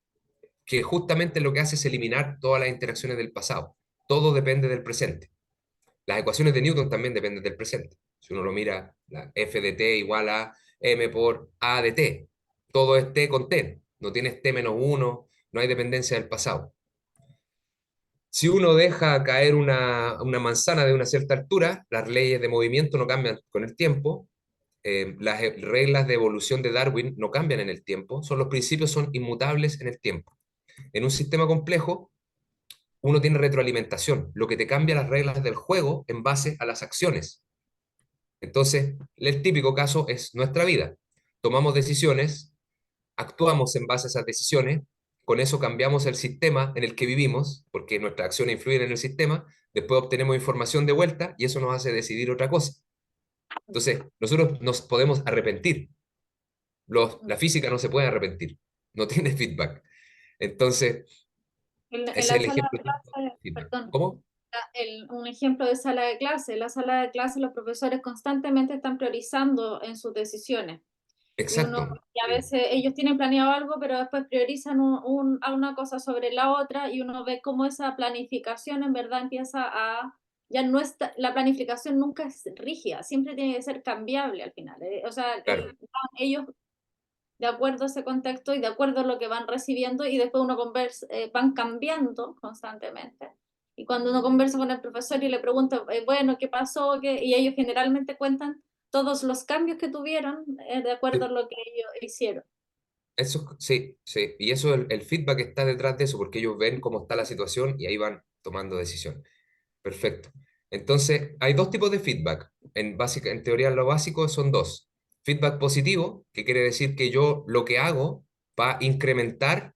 que justamente lo que hace es eliminar todas las interacciones del pasado. Todo depende del presente. Las ecuaciones de Newton también dependen del presente. Si uno lo mira, la f de t igual a m por a de t. Todo es t con t. No tienes t menos 1, no hay dependencia del pasado. Si uno deja caer una manzana de una cierta altura, las leyes de movimiento no cambian con el tiempo, las reglas de evolución de Darwin no cambian en el tiempo, los principios son inmutables en el tiempo. En un sistema complejo, uno tiene retroalimentación, lo que te cambia las reglas del juego en base a las acciones. Entonces, el típico caso es nuestra vida. Tomamos decisiones, actuamos en base a esas decisiones, con eso cambiamos el sistema en el que vivimos, porque nuestras acciones influyen en el sistema, después obtenemos información de vuelta y eso nos hace decidir otra cosa. Entonces, nosotros nos podemos arrepentir. La física no se puede arrepentir, no tiene feedback. Entonces, ese En es la el sala ejemplo de de clase, feedback. perdón, ¿Cómo? un ejemplo de sala de clase. En la sala de clase los profesores constantemente están priorizando en sus decisiones. Exacto. Y a veces ellos tienen planeado algo, pero después priorizan a una cosa sobre la otra y uno ve cómo esa planificación en verdad empieza ya no está, la planificación nunca es rígida, siempre tiene que ser cambiable al final. O sea, Claro. ellos de acuerdo a ese contexto y de acuerdo a lo que van recibiendo y después uno conversa, van cambiando constantemente. Y cuando uno conversa con el profesor y le pregunta, bueno, ¿qué pasó? Y ellos generalmente cuentan todos los cambios que tuvieron de acuerdo a Sí. lo que ellos hicieron. Eso, sí, sí. Y eso, el feedback está detrás de eso, porque ellos ven cómo está la situación y ahí van tomando decisión. Perfecto. Entonces, hay dos tipos de feedback. En teoría, lo básico son dos. Feedback positivo, que quiere decir que yo lo que hago va a incrementar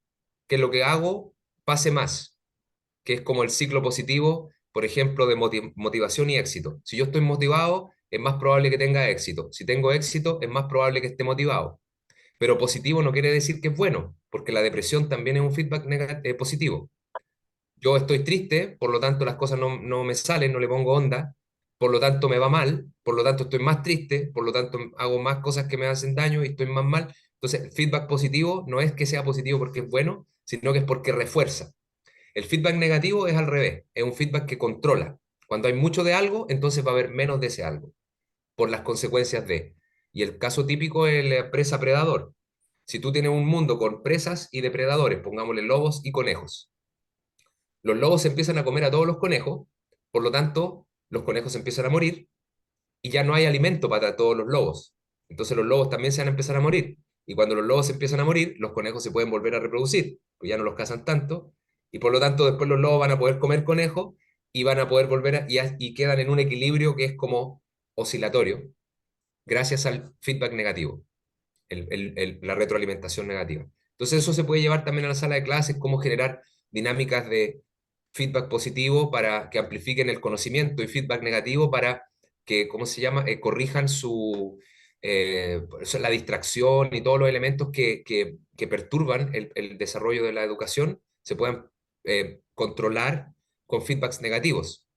que lo que hago pase más, que es como el ciclo positivo, por ejemplo, de motivación y éxito. Si yo estoy motivado, es más probable que tenga éxito. Si tengo éxito, es más probable que esté motivado. Pero positivo no quiere decir que es bueno, porque la depresión también es un feedback positivo. Yo estoy triste, por lo tanto las cosas no me salen, no le pongo onda, por lo tanto me va mal, por lo tanto estoy más triste, por lo tanto hago más cosas que me hacen daño y estoy más mal. Entonces, el feedback positivo no es que sea positivo porque es bueno, sino que es porque refuerza. El feedback negativo es al revés, es un feedback que controla. Cuando hay mucho de algo, entonces va a haber menos de ese algo, por las consecuencias de. Y el caso típico es la presa-predador. Si tú tienes un mundo con presas y depredadores, pongámosle lobos y conejos, los lobos empiezan a comer a todos los conejos, por lo tanto, los conejos empiezan a morir y ya no hay alimento para todos los lobos. Entonces los lobos también se van a empezar a morir. Y cuando los lobos empiezan a morir, los conejos se pueden volver a reproducir, pues ya no los cazan tanto, Y por lo tanto después los lobos van a poder comer conejo y van a poder volver y quedan en un equilibrio que es como oscilatorio, gracias al feedback negativo, la retroalimentación negativa. Entonces eso se puede llevar también a la sala de clases, cómo generar dinámicas de feedback positivo para que amplifiquen el conocimiento y feedback negativo para que, ¿cómo se llama?, corrijan la distracción y todos los elementos que perturban el desarrollo de la educación, se puedan controlar con feedbacks negativos.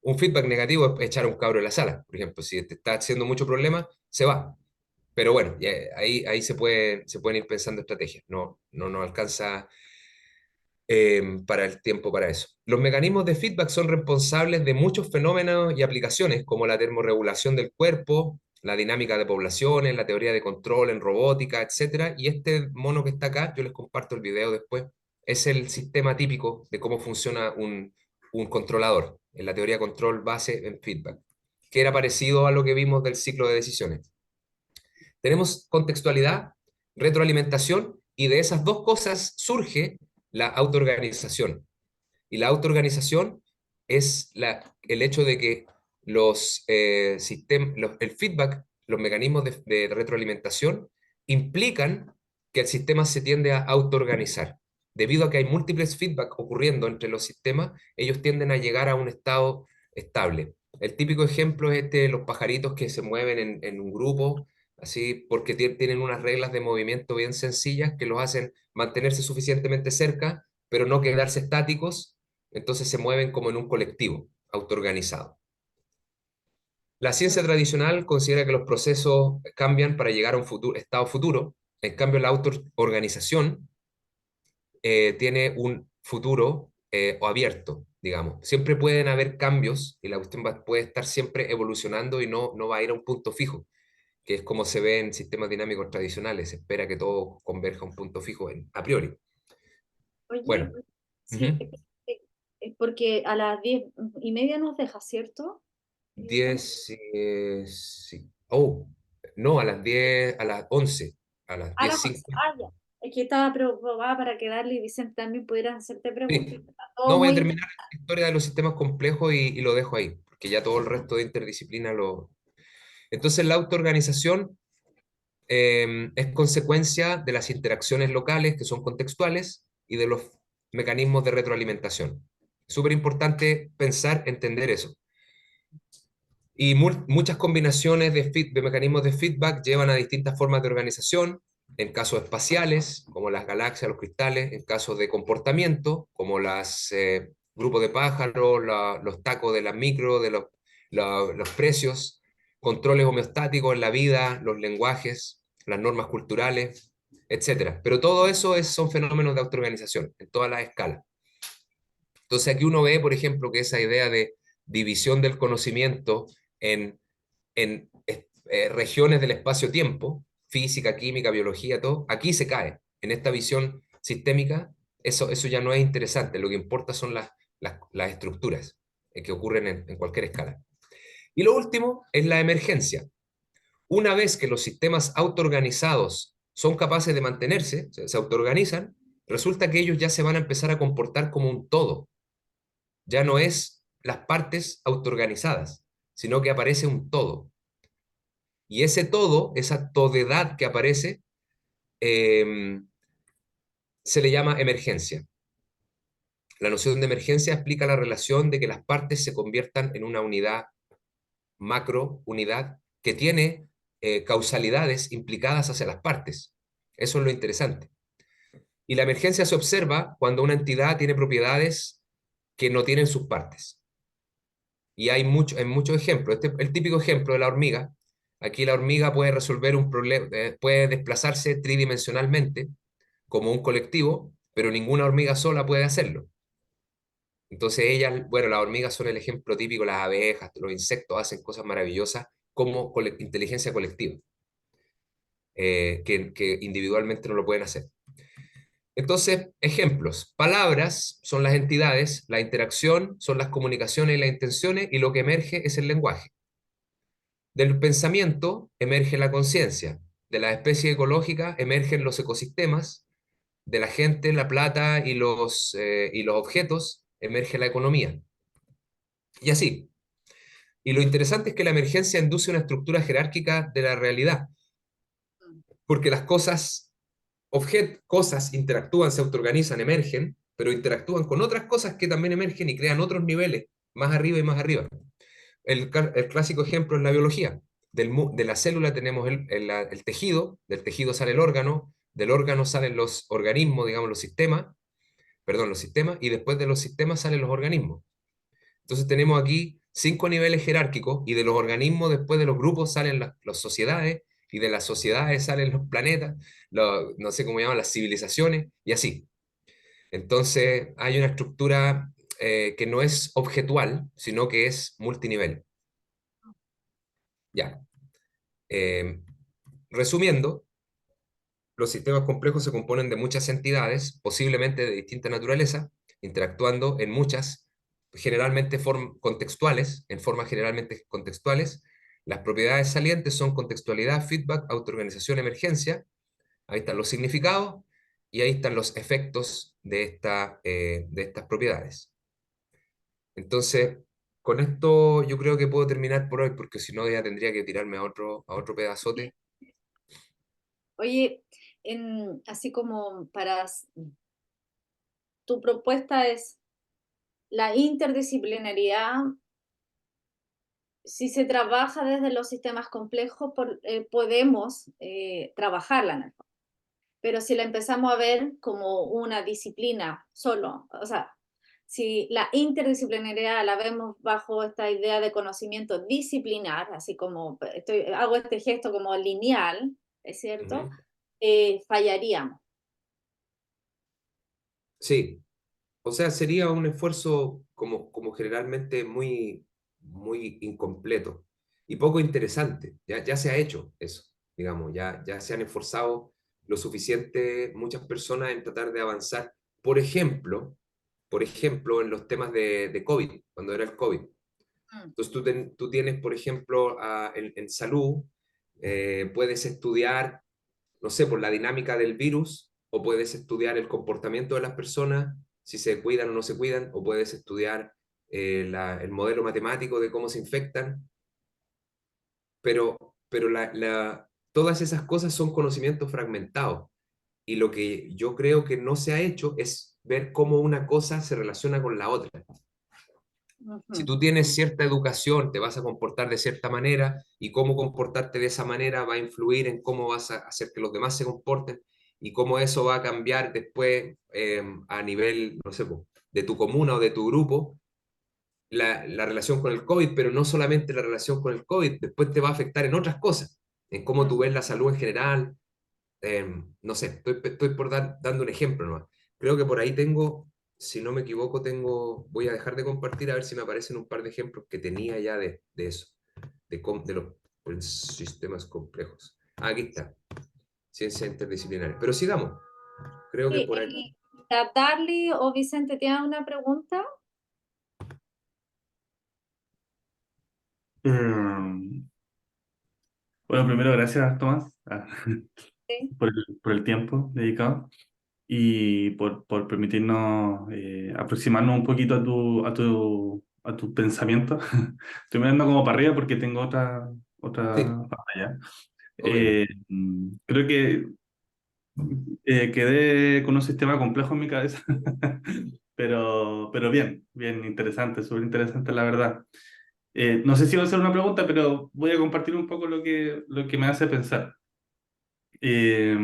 Un feedback negativo es echar a un cabro en la sala, por ejemplo, si te está haciendo mucho problema, se va. Pero bueno, ahí se pueden ir pensando estrategias, no alcanza para el tiempo para eso. Los mecanismos de feedback son responsables de muchos fenómenos y aplicaciones, como la termorregulación del cuerpo, la dinámica de poblaciones, la teoría de control en robótica, etcétera. Y este mono que está acá, yo les comparto el video después, es el sistema típico de cómo funciona un controlador, en la teoría de control base en feedback, que era parecido a lo que vimos del ciclo de decisiones. Tenemos contextualidad, retroalimentación, y de esas dos cosas surge la autoorganización. Y la autoorganización es el hecho de que el feedback, los mecanismos de retroalimentación, implican que el sistema se tiende a autoorganizar. Debido a que hay múltiples feedback ocurriendo entre los sistemas, ellos tienden a llegar a un estado estable. El típico ejemplo es los pajaritos que se mueven en un grupo, así porque tienen unas reglas de movimiento bien sencillas que los hacen mantenerse suficientemente cerca, pero no quedarse estáticos, entonces se mueven como en un colectivo, autoorganizado. La ciencia tradicional considera que los procesos cambian para llegar a un estado futuro, en cambio la autoorganización tiene un futuro o abierto, digamos. Siempre pueden haber cambios y la cuestión puede estar siempre evolucionando y no va a ir a un punto fijo, que es como se ve en sistemas dinámicos tradicionales. Se espera que todo converja a un punto fijo a priori. Oye, Bueno, sí, porque a las 10:30 nos deja, ¿cierto? 10, sí. Oh, no, a las 10, a las 11, a las A 10, las 11. Ah, ya. Es que estaba preocupada para que Darly y Vicente también pudieran hacerte preguntas. sí. Está todo No, voy a muy terminar la historia de los sistemas complejos y lo dejo ahí, porque ya todo el resto de interdisciplina lo... Entonces, la autoorganización es consecuencia de las interacciones locales, que son contextuales, y de los mecanismos de retroalimentación. Súper importante pensar, entender eso. Y muchas combinaciones de mecanismos de feedback llevan a distintas formas de organización, en casos espaciales, como las galaxias, los cristales, en casos de comportamiento, como los grupos de pájaros, los tacos de las micro, de los precios, controles homeostáticos en la vida, los lenguajes, las normas culturales, etcétera. Pero todo eso son fenómenos de autoorganización, en todas las escalas. Entonces aquí uno ve, por ejemplo, que esa idea de división del conocimiento en regiones del espacio-tiempo, física, química, biología, todo, aquí se cae. En esta visión sistémica, eso ya no es interesante. Lo que importa son las estructuras que ocurren en cualquier escala. Y lo último es la emergencia. Una vez que los sistemas autoorganizados son capaces de mantenerse, se autoorganizan, resulta que ellos ya se van a empezar a comportar como un todo. Ya no es las partes autoorganizadas, sino que aparece un todo. Y ese todo, esa todedad que aparece, se le llama emergencia. La noción de emergencia explica la relación de que las partes se conviertan en una unidad, macro unidad, que tiene causalidades implicadas hacia las partes. Eso es lo interesante. Y la emergencia se observa cuando una entidad tiene propiedades que no tienen sus partes. Y hay en muchos ejemplos. El típico ejemplo de la hormiga. Aquí la hormiga puede resolver un problema, puede desplazarse tridimensionalmente como un colectivo, pero ninguna hormiga sola puede hacerlo. Entonces ellas, bueno, las hormigas son el ejemplo típico, las abejas, los insectos hacen cosas maravillosas como inteligencia colectiva, que individualmente no lo pueden hacer. Entonces, ejemplos. Palabras son las entidades, la interacción son las comunicaciones y las intenciones, y lo que emerge es el lenguaje. Del pensamiento emerge la conciencia, de la especie ecológica emergen los ecosistemas, de la gente, la plata y los objetos, emerge la economía. Y así. Y lo interesante es que la emergencia induce una estructura jerárquica de la realidad, porque las cosas interactúan, se autoorganizan, emergen, pero interactúan con otras cosas que también emergen y crean otros niveles, más arriba y más arriba. El clásico ejemplo es la biología. De la célula tenemos el tejido, del tejido sale el órgano, del órgano salen los organismos, digamos, los sistemas, y después de los sistemas salen los organismos. Entonces tenemos aquí 5 niveles jerárquicos, y de los organismos, después de los grupos, salen las sociedades, y de las sociedades salen los planetas, no sé cómo llaman, las civilizaciones, y así. Entonces hay una estructura que no es objetual, sino que es multinivel. Ya. Eh, Resumiendo, los sistemas complejos se componen de muchas entidades, posiblemente de distinta naturaleza, interactuando en muchas, generalmente contextuales, en formas generalmente contextuales. Las propiedades salientes son contextualidad, feedback, autoorganización, emergencia. Ahí están los significados y ahí están los efectos de estas propiedades. Entonces, con esto yo creo que puedo terminar por hoy, porque si no ya tendría que tirarme a otro pedazote. Oye, así como tu propuesta es la interdisciplinariedad. Si se trabaja desde los sistemas complejos, podemos trabajarla en el fondo. Pero si la empezamos a ver como una disciplina solo, o sea, si la interdisciplinariedad la vemos bajo esta idea de conocimiento disciplinar, así como hago este gesto como lineal, ¿es cierto? Ujú. Fallaríamos. Sí, o sea, sería un esfuerzo como generalmente muy incompleto y poco interesante. Ya se ha hecho eso, digamos, ya se han esforzado lo suficiente muchas personas en tratar de avanzar. Por ejemplo, en los temas de COVID, cuando era el COVID. Mm. Entonces tú tienes, por ejemplo, en salud, puedes estudiar, no sé, por la dinámica del virus, o puedes estudiar el comportamiento de las personas, si se cuidan o no se cuidan, o puedes estudiar el modelo matemático de cómo se infectan, pero todas esas cosas son conocimientos fragmentados. Y lo que yo creo que no se ha hecho es ver cómo una cosa se relaciona con la otra. Si Ujú. tú tienes cierta educación, te vas a comportar de cierta manera, y cómo comportarte de esa manera va a influir en cómo vas a hacer que los demás se comporten, y cómo eso va a cambiar después a nivel, no sé, po, de tu comuna o de tu grupo, la relación con el COVID, pero no solamente la relación con el COVID, después te va a afectar en otras cosas, en cómo tú ves la salud en general. No sé, estoy por dando un ejemplo nomás. Creo que por ahí tengo, si no me equivoco, voy a dejar de compartir a ver si me aparecen un par de ejemplos que tenía ya de eso, de los sistemas complejos. Aquí está, ciencia interdisciplinaria. Pero sigamos, creo que Sí, por aquí. la Darly o Vicente, ¿tienen una pregunta? Eh, bueno, primero, gracias, Tomás, Sí. por el tiempo dedicado y por permitirnos aproximarnos un poquito a tu pensamiento. Estoy mirando como para arriba porque tengo Sí, otra pantalla. ok. Creo que quedé con un sistema complejo en mi cabeza, pero bien interesante, súper interesante la verdad. No sé si va a ser una pregunta, pero voy a compartir un poco lo que me hace pensar. Eh,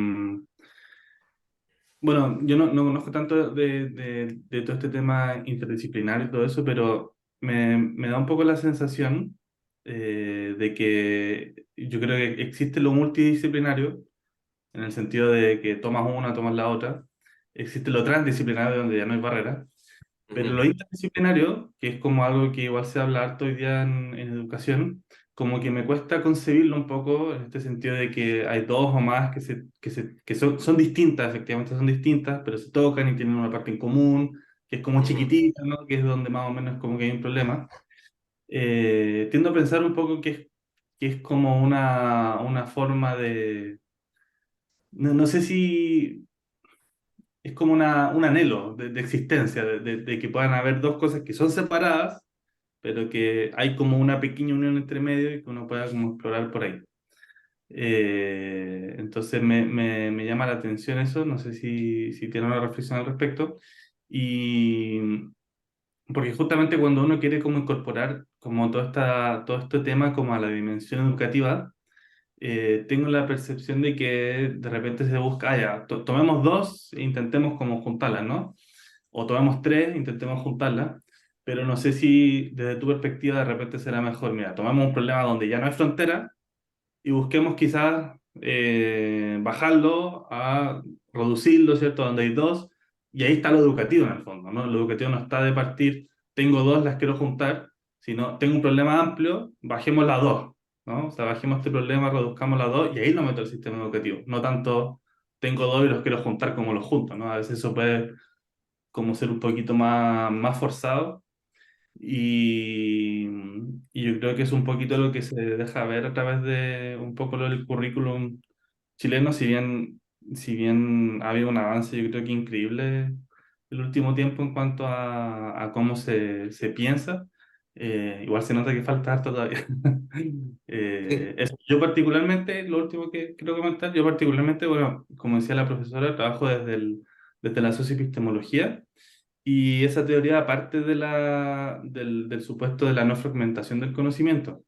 bueno, yo no conozco tanto de todo este tema interdisciplinario y todo eso, pero me da un poco la sensación de que yo creo que existe lo multidisciplinario, en el sentido de que tomas una, tomas la otra. Existe lo transdisciplinario, donde ya no hay barrera. Pero lo Ujú, interdisciplinario, que es como algo que igual se habla harto hoy día en educación, como que me cuesta concebirlo un poco en este sentido de que hay dos o más que son distintas, efectivamente son distintas, pero se tocan y tienen una parte en común, que es como ujú. chiquitita, ¿no? Que es donde más o menos como que hay un problema. Tiendo a pensar un poco que es como una forma de... No, no sé si es como un anhelo de existencia, de que puedan haber dos cosas que son separadas, pero que hay como una pequeña unión entre medio y que uno pueda como explorar por ahí. Entonces me llama la atención eso, no sé si tiene una reflexión al respecto. Y porque justamente cuando uno quiere como incorporar como todo este tema como a la dimensión educativa, tengo la percepción de que de repente se busca, ya, tomemos dos e intentemos como juntarlas, ¿no? O tomemos tres e intentemos juntarlas, pero no sé si desde tu perspectiva de repente será mejor, mira, tomamos un problema donde ya no hay frontera y busquemos quizás bajarlo a reducirlo, ¿cierto? Donde hay dos, y ahí está lo educativo en el fondo, ¿no? Lo educativo no está de partir, tengo dos, las quiero juntar, sino tengo un problema amplio, bajemos las dos, ¿no? O sea, bajemos este problema, reduzcamos las dos, y ahí lo meto al sistema educativo, no tanto tengo dos y los quiero juntar como los junto, ¿no? A veces eso puede como ser un poquito más forzado y, y yo creo que es un poquito lo que se deja ver a través de un poco lo del currículum chileno, si bien ha habido un avance, yo creo que increíble el último tiempo en cuanto a cómo se piensa, igual se nota que falta harto todavía. Yo particularmente, lo último que quiero comentar, yo particularmente, bueno, como decía la profesora, trabajo desde la socioepistemología. Y esa teoría parte del supuesto de la no fragmentación del conocimiento.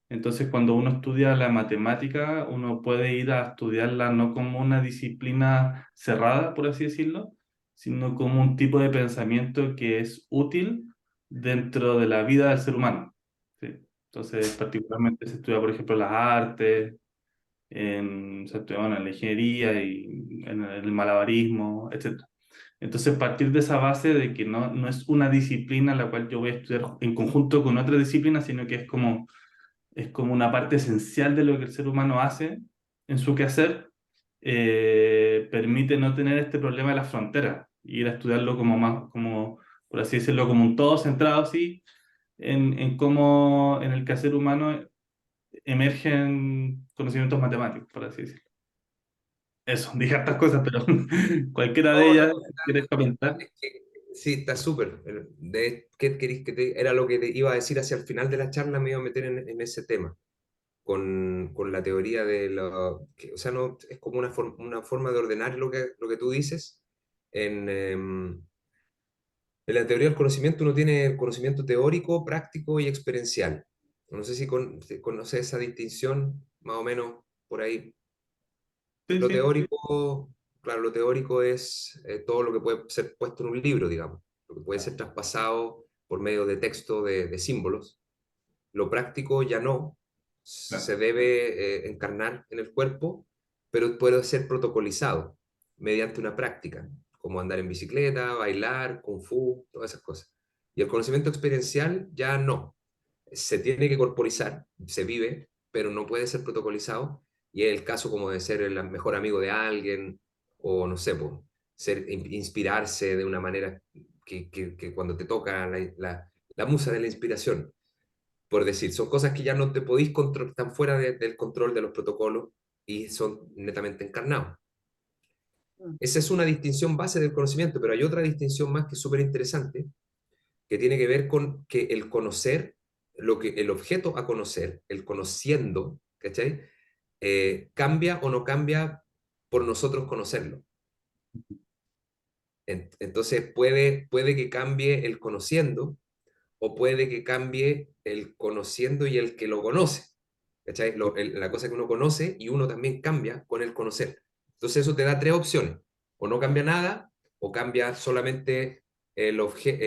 Entonces, cuando uno estudia la matemática, uno puede ir a estudiarla no como una disciplina cerrada, por así decirlo, sino como un tipo de pensamiento que es útil dentro de la vida del ser humano. ¿Sí? Entonces, particularmente se estudia, por ejemplo, las artes, se estudia bueno, en la ingeniería y en el malabarismo, etc. Entonces, partir de esa base de que no es una disciplina la cual yo voy a estudiar en conjunto con otra disciplina, sino que es como una parte esencial de lo que el ser humano hace en su quehacer, permite no tener este problema de las fronteras, y ir a estudiarlo como más, como, por así decirlo, como un todo centrado, así, en cómo en el quehacer humano emergen conocimientos matemáticos, por así decirlo. Eso, dije hartas cosas, pero cualquiera de No, no, ellas, ¿quieres comentar? es que sí, está súper. ¿Qué querís que te, era lo que te iba a decir hacia el final de la charla, me iba a meter en ese tema, con la teoría de o sea, no, es como una forma de ordenar lo que tú dices. En la teoría del conocimiento uno tiene el conocimiento teórico, práctico y experiencial. No sé si conoces esa distinción, más o menos por ahí. Sí, Lo sí, teórico, claro, lo teórico es todo lo que puede ser puesto en un libro, digamos, lo que puede ser traspasado por medio de texto, de símbolos. Lo práctico ya no, claro. se debe encarnar en el cuerpo, pero puede ser protocolizado mediante una práctica, como andar en bicicleta, bailar, kung fu, todas esas cosas. Y el conocimiento experiencial ya no, se tiene que corporizar, se vive, pero no puede ser protocolizado. Y es el caso como de ser el mejor amigo de alguien, o no sé, pues, inspirarse de una manera que cuando te toca la musa de la inspiración, por decir, son cosas que ya no te podís controlar, están fuera del control de los protocolos y son netamente encarnados. Mm. Esa es una distinción base del conocimiento, pero hay otra distinción más que es súper interesante, que tiene que ver con que el conocer, el objeto a conocer, el conociendo, ¿cachai? Cambia o no cambia por nosotros conocerlo. Entonces puede que cambie el conociendo, o puede que cambie el conociendo y el que lo conoce. ¿Cachai? La cosa que uno conoce y uno también cambia con el conocer. Entonces eso te da tres opciones. O no cambia nada, o cambia solamente el objeto,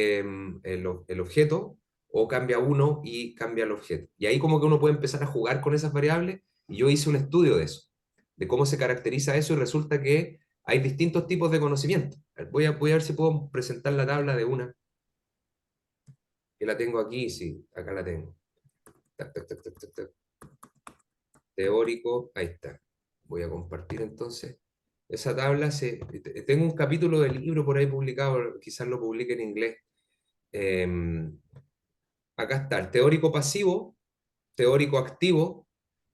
o cambia uno y cambia el objeto. Y ahí como que uno puede empezar a jugar con esas variables. Y yo hice un estudio de eso, de cómo se caracteriza eso, y resulta que hay distintos tipos de conocimiento. Voy a ver si puedo presentar la tabla de una, que la tengo aquí, sí, acá la tengo. Tac, tac, tac, tac, tac, tac. Teórico, ahí está. Voy a compartir entonces. Esa tabla, tengo un capítulo del libro por ahí publicado, quizás lo publique en inglés. Eh, Acá está el teórico pasivo, teórico activo,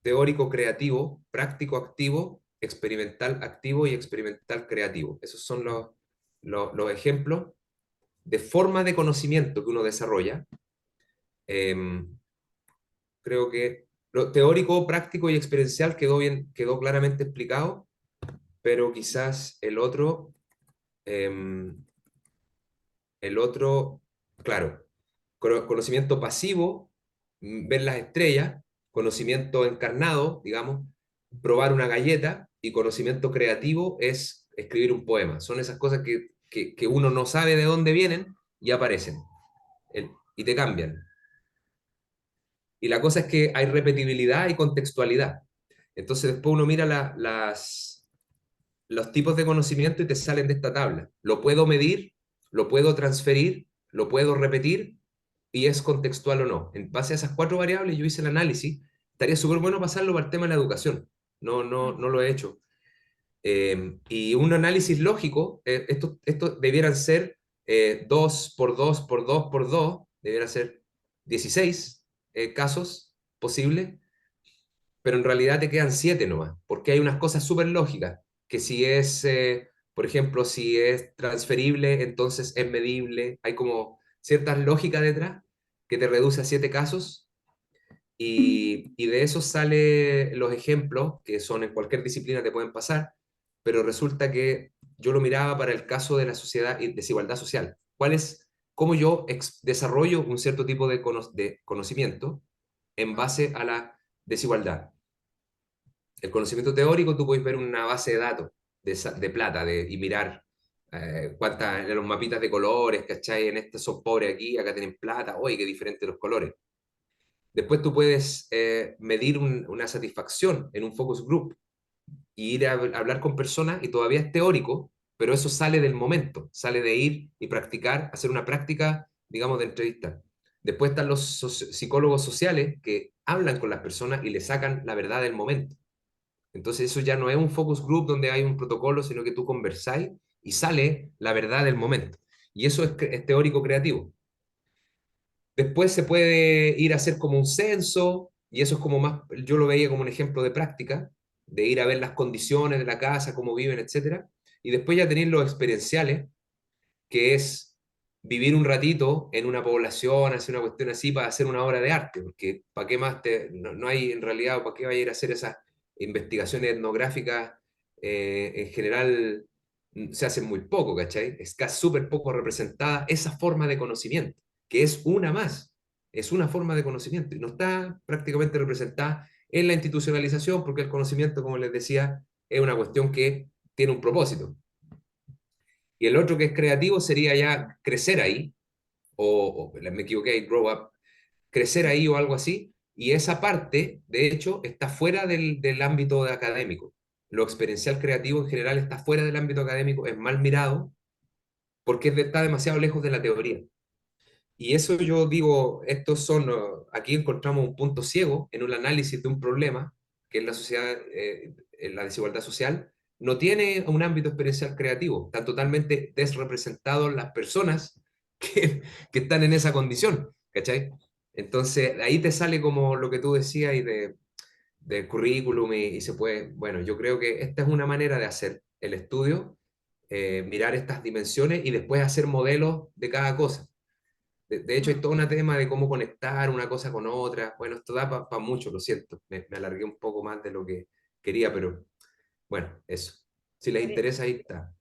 teórico creativo, práctico activo, experimental activo y experimental creativo. Esos son los ejemplos de forma de conocimiento que uno desarrolla. Creo que lo teórico, práctico y experiencial quedó claramente explicado, pero quizás em, el otro, claro, conocimiento pasivo, ver las estrellas, conocimiento encarnado, digamos, probar una galleta, y conocimiento creativo es escribir un poema. Son esas cosas que uno no sabe de dónde vienen y aparecen y te cambian. Y la cosa es que hay repetibilidad y contextualidad. Entonces después uno mira los tipos de conocimiento y te salen de esta tabla. Lo puedo medir, lo puedo transferir, lo puedo repetir, y es contextual o no. En base a esas 4 variables yo hice el análisis. Estaría súper bueno pasarlo para el tema de la educación. No lo he hecho. Y un análisis lógico, esto debieran ser 2 por 2 por 2 por 2, debiera ser 16 casos posibles, pero en realidad te quedan 7 nomás, porque hay unas cosas súper lógicas, que si es, por ejemplo, si es transferible, entonces es medible, hay como ciertas lógicas detrás que te reduce a 7 casos, y de eso salen los ejemplos, que son en cualquier disciplina te pueden pasar, pero resulta que yo lo miraba para el caso de la sociedad y desigualdad social. ¿Cómo yo desarrollo un cierto tipo de conocimiento en base a la desigualdad? El conocimiento teórico, tú puedes ver una base de datos de plata y mirar cuántas, los mapitas de colores, ¿cachai? En este son pobres aquí, acá tienen plata, oye, qué diferentes los colores. Después tú puedes medir una satisfacción en un focus group y ir a hablar con personas, y todavía es teórico, pero eso sale del momento, sale de ir y practicar, hacer una práctica, digamos, de entrevista. Después están los psicólogos sociales que hablan con las personas y le sacan la verdad del momento. Entonces eso ya no es un focus group donde hay un protocolo, sino que tú conversáis y sale la verdad del momento. Y eso es teórico creativo. Después se puede ir a hacer como un censo, y eso es como más, yo lo veía como un ejemplo de práctica, de ir a ver las condiciones de la casa, cómo viven, etcétera. Y después ya tenéis los experienciales, que es vivir un ratito en una población, hacer una cuestión así para hacer una obra de arte, porque ¿para qué más no hay en realidad, para qué vaya a ir a hacer esas investigaciones etnográficas? En general se hacen muy poco, ¿cachai? Está súper poco representada esa forma de conocimiento, que es una más, es una forma de conocimiento, y no está prácticamente representada en la institucionalización, porque el conocimiento, como les decía, es una cuestión que tiene un propósito. Y el otro, que es creativo, sería ya crecer ahí, o me equivoqué, grow up, crecer ahí o algo así, y esa parte, de hecho, está fuera del ámbito académico. Lo experiencial creativo en general está fuera del ámbito académico, es mal mirado, porque está demasiado lejos de la teoría. Y eso yo digo, aquí encontramos un punto ciego en un análisis de un problema, que es la sociedad, la desigualdad social, no tiene un ámbito experiencial creativo, están totalmente desrepresentados las personas que, que están en esa condición, ¿cachai? Entonces, ahí te sale como lo que tú decías, y de currículum, y se puede, bueno, yo creo que esta es una manera de hacer el estudio, mirar estas dimensiones y después hacer modelos de cada cosa. De hecho, hay todo un tema de cómo conectar una cosa con otra. Bueno, esto da para mucho, lo siento. Me alargué un poco más de lo que quería, pero bueno, eso. Si les Vale. interesa, ahí está.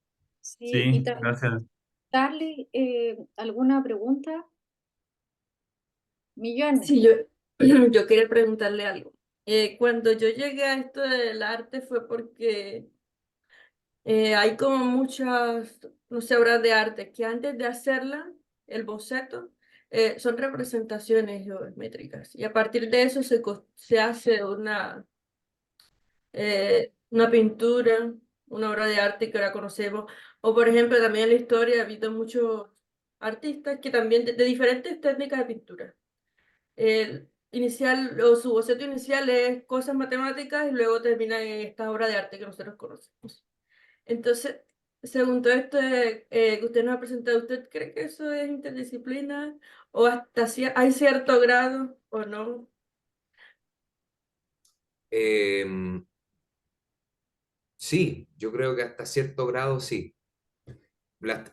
Sí, y Sí, gracias. darle alguna pregunta. Millones. Sí, yo quería preguntarle algo. Cuando yo llegué a esto del arte fue porque hay como muchas, no sé, obras de arte que antes de hacerla, el boceto, son representaciones geométricas. Y a partir de eso se hace una pintura, una obra de arte que ahora conocemos. O por ejemplo, también en la historia ha habido muchos artistas que también de diferentes técnicas de pintura. El inicial o su boceto inicial es cosas matemáticas y luego termina en esta obra de arte que nosotros conocemos. Entonces, según todo esto que usted nos ha presentado, ¿usted cree que eso es interdisciplina o hasta si hay cierto grado o no? Sí, yo creo que hasta cierto grado sí.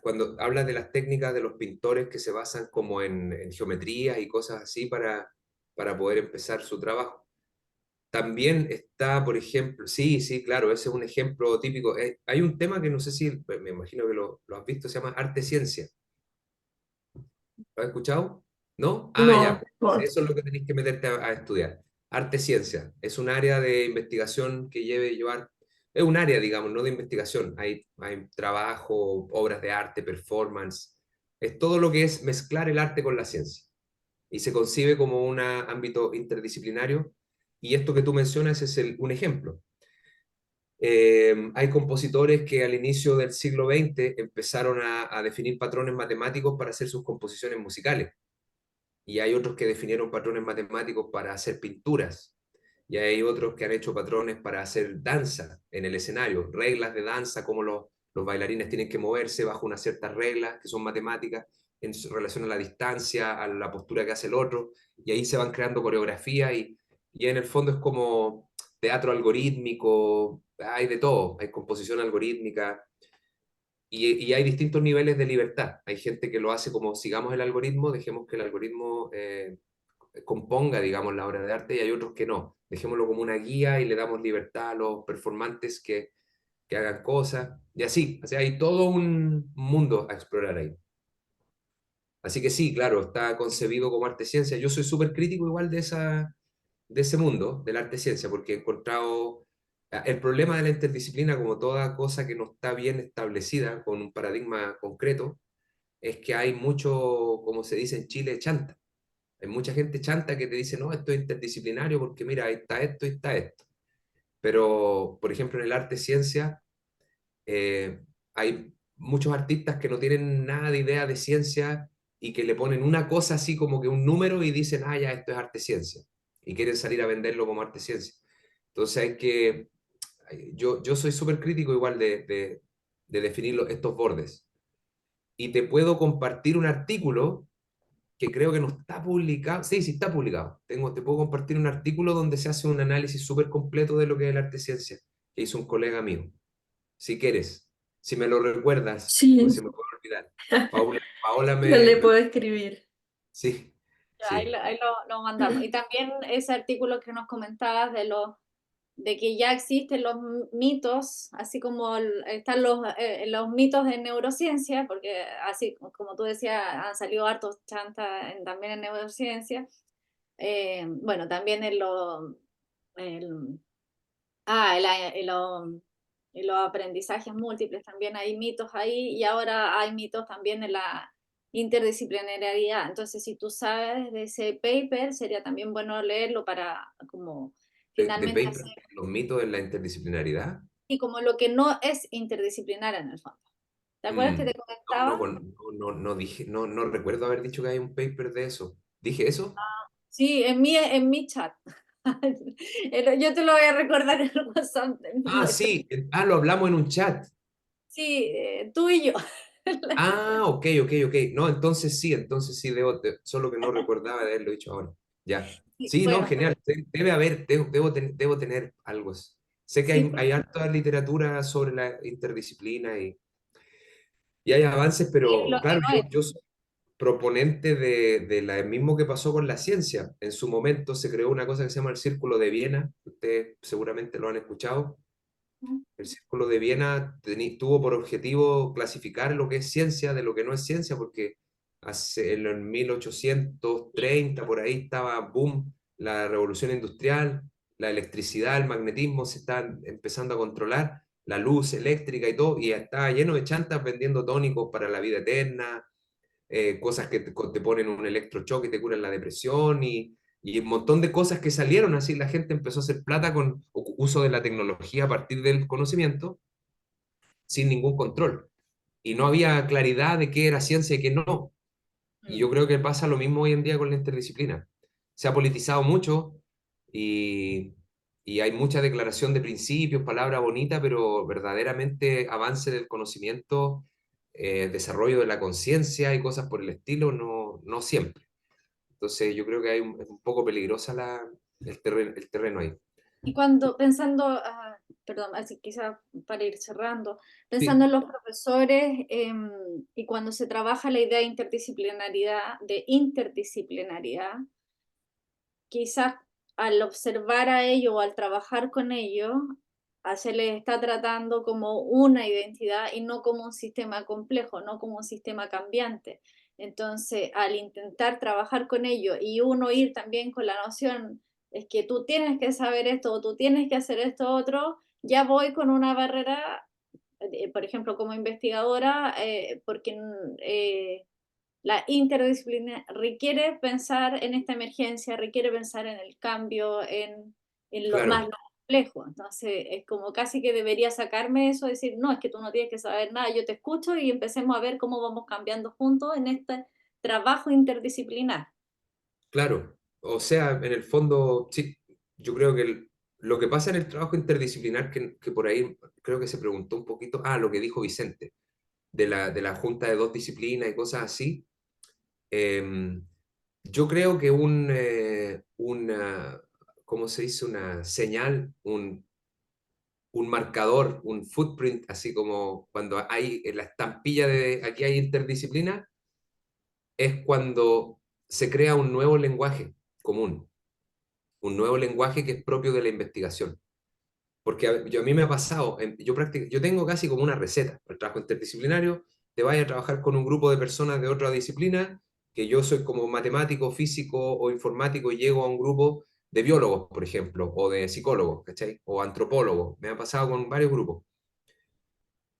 cuando hablas de las técnicas de los pintores que se basan como en geometrías y cosas así para poder empezar su trabajo. También está, por ejemplo, sí, sí, claro, ese es un ejemplo típico. Hay un tema que no sé si, me imagino que lo has visto, se llama arte-ciencia. ¿Lo has escuchado? ¿No? Ah, ya. No, no. Eso es lo que tenéis que meterte a estudiar. Arte-ciencia. Es un área de investigación que llevar. Es un área, digamos, no de investigación. Hay trabajo, obras de arte, performance. Es todo lo que es mezclar el arte con la ciencia. Y se concibe como un ámbito interdisciplinario. Y esto que tú mencionas es un ejemplo. Hay compositores que al inicio del siglo XX empezaron a definir patrones matemáticos para hacer sus composiciones musicales. Y hay otros que definieron patrones matemáticos para hacer pinturas. Y hay otros que han hecho patrones para hacer danza en el escenario, reglas de danza, como los bailarines tienen que moverse bajo unas ciertas reglas que son matemáticas en relación a la distancia, a la postura que hace el otro, y ahí se van creando coreografías y en el fondo es como teatro algorítmico, hay de todo, hay composición algorítmica, y hay distintos niveles de libertad. Hay gente que lo hace como sigamos el algoritmo, dejemos que el algoritmo componga, digamos, la obra de arte, y hay otros que no. Dejémoslo como una guía y le damos libertad a los performantes que hagan cosas, y así. O sea, hay todo un mundo a explorar ahí. Así que sí, claro, está concebido como arte-ciencia. Yo soy súper crítico igual de ese mundo, del arte-ciencia, porque he encontrado el problema de la interdisciplina, como toda cosa que no está bien establecida con un paradigma concreto, es que hay mucho, como se dice en Chile, chanta. Hay mucha gente chanta que te dice, no, esto es interdisciplinario porque mira, ahí está esto y está esto. Pero, por ejemplo, en el arte-ciencia hay muchos artistas que no tienen nada de idea de ciencia y que le ponen una cosa así como que un número y dicen, ah, ya, esto es arte-ciencia. Y quieren salir a venderlo como arte-ciencia. Entonces yo soy súper crítico igual de definir estos bordes. Y te puedo compartir un artículo que creo que no está publicado. Sí, sí está publicado. Te puedo compartir un artículo donde se hace un análisis súper completo de lo que es el arte ciencia, que hizo un colega mío. Si quieres, si me lo recuerdas, porque se Sí, me puede olvidar. Paola yo le puedo escribir. Sí, Ya, ahí, sí. ahí lo mandamos. Y también ese artículo que nos comentabas de que ya existen los mitos, así como están los mitos de neurociencia, porque así como tú decías, han salido hartos chantas también en neurociencia. Bueno, también el- en los aprendizajes múltiples también hay mitos ahí, y ahora hay mitos también en la interdisciplinariedad. Entonces, si tú sabes de ese paper, sería también bueno leerlo para como De finalmente paper, hacer, los mitos en la interdisciplinaridad. y como lo que no es interdisciplinar en el fondo. ¿Te acuerdas que Mm, te comentaba? no dije, no recuerdo haber dicho que hay un paper de eso. ¿Dije eso? Sí, en mi chat. Yo te lo voy a recordar en el WhatsApp. Ah, sí. Lo hablamos en un chat. Sí, tú y yo. Ah, ok. No, entonces sí, solo que no recordaba de haberlo dicho ahora. Ya. Sí, Sí, no, bueno, genial. Debe haber, debo tener algo. Sé que sí, hay harta literatura sobre la interdisciplina y hay avances, pero lo que claro, no es. yo soy proponente de lo mismo que pasó con la ciencia. En su momento se creó una cosa que se llama el Círculo de Viena. Ustedes seguramente lo han escuchado. El Círculo de Viena tuvo por objetivo clasificar lo que es ciencia de lo que no es ciencia, porque en los 1830 por ahí estaba boom, la revolución industrial, la electricidad, el magnetismo se están empezando a controlar, la luz eléctrica y todo, y estaba lleno de chantas vendiendo tónicos para la vida eterna, cosas que te ponen un electrochoque y te curan la depresión y un montón de cosas que salieron así. La gente empezó a hacer plata con uso de la tecnología a partir del conocimiento sin ningún control. Y no había claridad de qué era ciencia y qué no. Y yo creo que pasa lo mismo hoy en día con la interdisciplina. Se ha politizado mucho y, y hay mucha declaración de principios, palabra bonita, pero verdaderamente avance del conocimiento, desarrollo de la conciencia y cosas por el estilo, no siempre. Entonces yo creo que es un poco peligrosa el terreno ahí. Y cuando pensando, perdón, así quizás para ir cerrando, pensando Sí, en los profesores y cuando se trabaja la idea de interdisciplinariedad, quizás al observar a ellos o al trabajar con ellos, se les está tratando como una identidad y no como un sistema complejo, no como un sistema cambiante. Entonces, al intentar trabajar con ellos y uno ir también con la noción, es que tú tienes que saber esto o tú tienes que hacer esto otro, ya voy con una barrera, por ejemplo, como investigadora, porque la interdisciplina requiere pensar en esta emergencia, requiere pensar en el cambio, en lo más claro. lo complejo. Entonces, es como casi que debería sacarme eso, decir, no, es que tú no tienes que saber nada, yo te escucho y empecemos a ver cómo vamos cambiando juntos en este trabajo interdisciplinar. Claro, o sea, en el fondo, sí, yo creo que lo que pasa en el trabajo interdisciplinar, que por ahí creo que se preguntó un poquito, lo que dijo Vicente, de la junta de dos disciplinas y cosas así, eh, yo creo que ¿cómo se dice? Una señal, un marcador, un footprint, así como cuando hay en la estampilla de aquí hay interdisciplina, es cuando se crea un nuevo lenguaje común, un nuevo lenguaje que es propio de la investigación. Porque a mí me ha pasado, yo tengo casi como una receta para el trabajo interdisciplinario, te vayas a trabajar con un grupo de personas de otra disciplina, que yo soy como matemático, físico o informático y llego a un grupo de biólogos, por ejemplo, o de psicólogos, ¿cachai? O antropólogos, me ha pasado con varios grupos.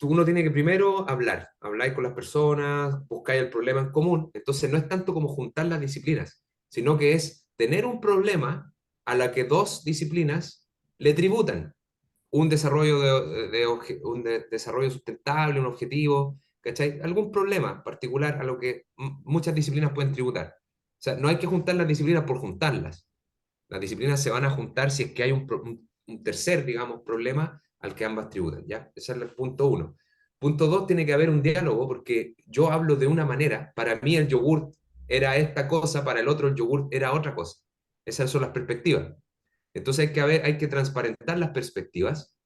Uno tiene que primero hablar con las personas, buscar el problema en común. Entonces no es tanto como juntar las disciplinas, sino que es tener un problema a la que dos disciplinas le tributan un desarrollo, desarrollo sustentable, un objetivo, ¿cachai? Algún problema particular a lo que muchas disciplinas pueden tributar. O sea, no hay que juntar las disciplinas por juntarlas. Las disciplinas se van a juntar si es que hay un tercer, digamos, problema al que ambas tributan, ¿ya? Ese es el punto uno. Punto dos, tiene que haber un diálogo porque yo hablo de una manera, para mí el yogurt era esta cosa, para el otro el yogurt era otra cosa. Esas son las perspectivas. Entonces hay que transparentar las perspectivas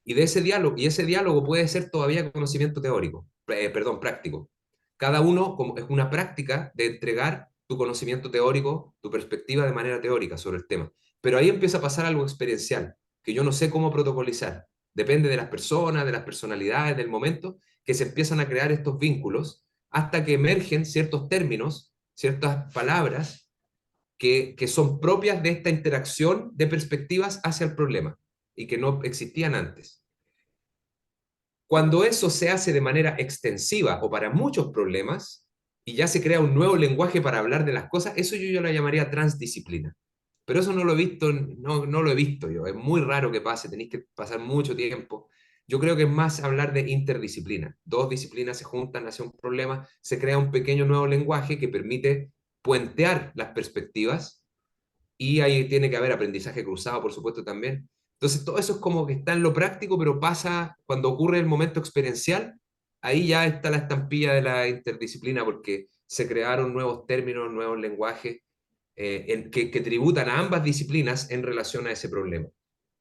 y ese diálogo puede ser todavía conocimiento teórico, perdón, práctico. Cada uno como, es una práctica de entregar tu conocimiento teórico, tu perspectiva de manera teórica sobre el tema. Pero ahí empieza a pasar algo experiencial, que yo no sé cómo protocolizar. Depende de las personas, de las personalidades, del momento, que se empiezan a crear estos vínculos hasta que emergen ciertos términos, ciertas palabras que son propias de esta interacción de perspectivas hacia el problema y que no existían antes. Cuando eso se hace de manera extensiva o para muchos problemas y ya se crea un nuevo lenguaje para hablar de las cosas, eso yo la llamaría transdisciplina. Pero eso no lo he visto, no lo he visto yo. Es muy raro que pase, tenéis que pasar mucho tiempo. Yo creo que es más hablar de interdisciplina. Dos disciplinas se juntan hacia un problema, se crea un pequeño nuevo lenguaje que permite puentear las perspectivas y ahí tiene que haber aprendizaje cruzado, por supuesto, también. Entonces, todo eso es como que está en lo práctico, pero pasa cuando ocurre el momento experiencial, ahí ya está la estampilla de la interdisciplina, porque se crearon nuevos términos, nuevos lenguajes que tributan a ambas disciplinas en relación a ese problema,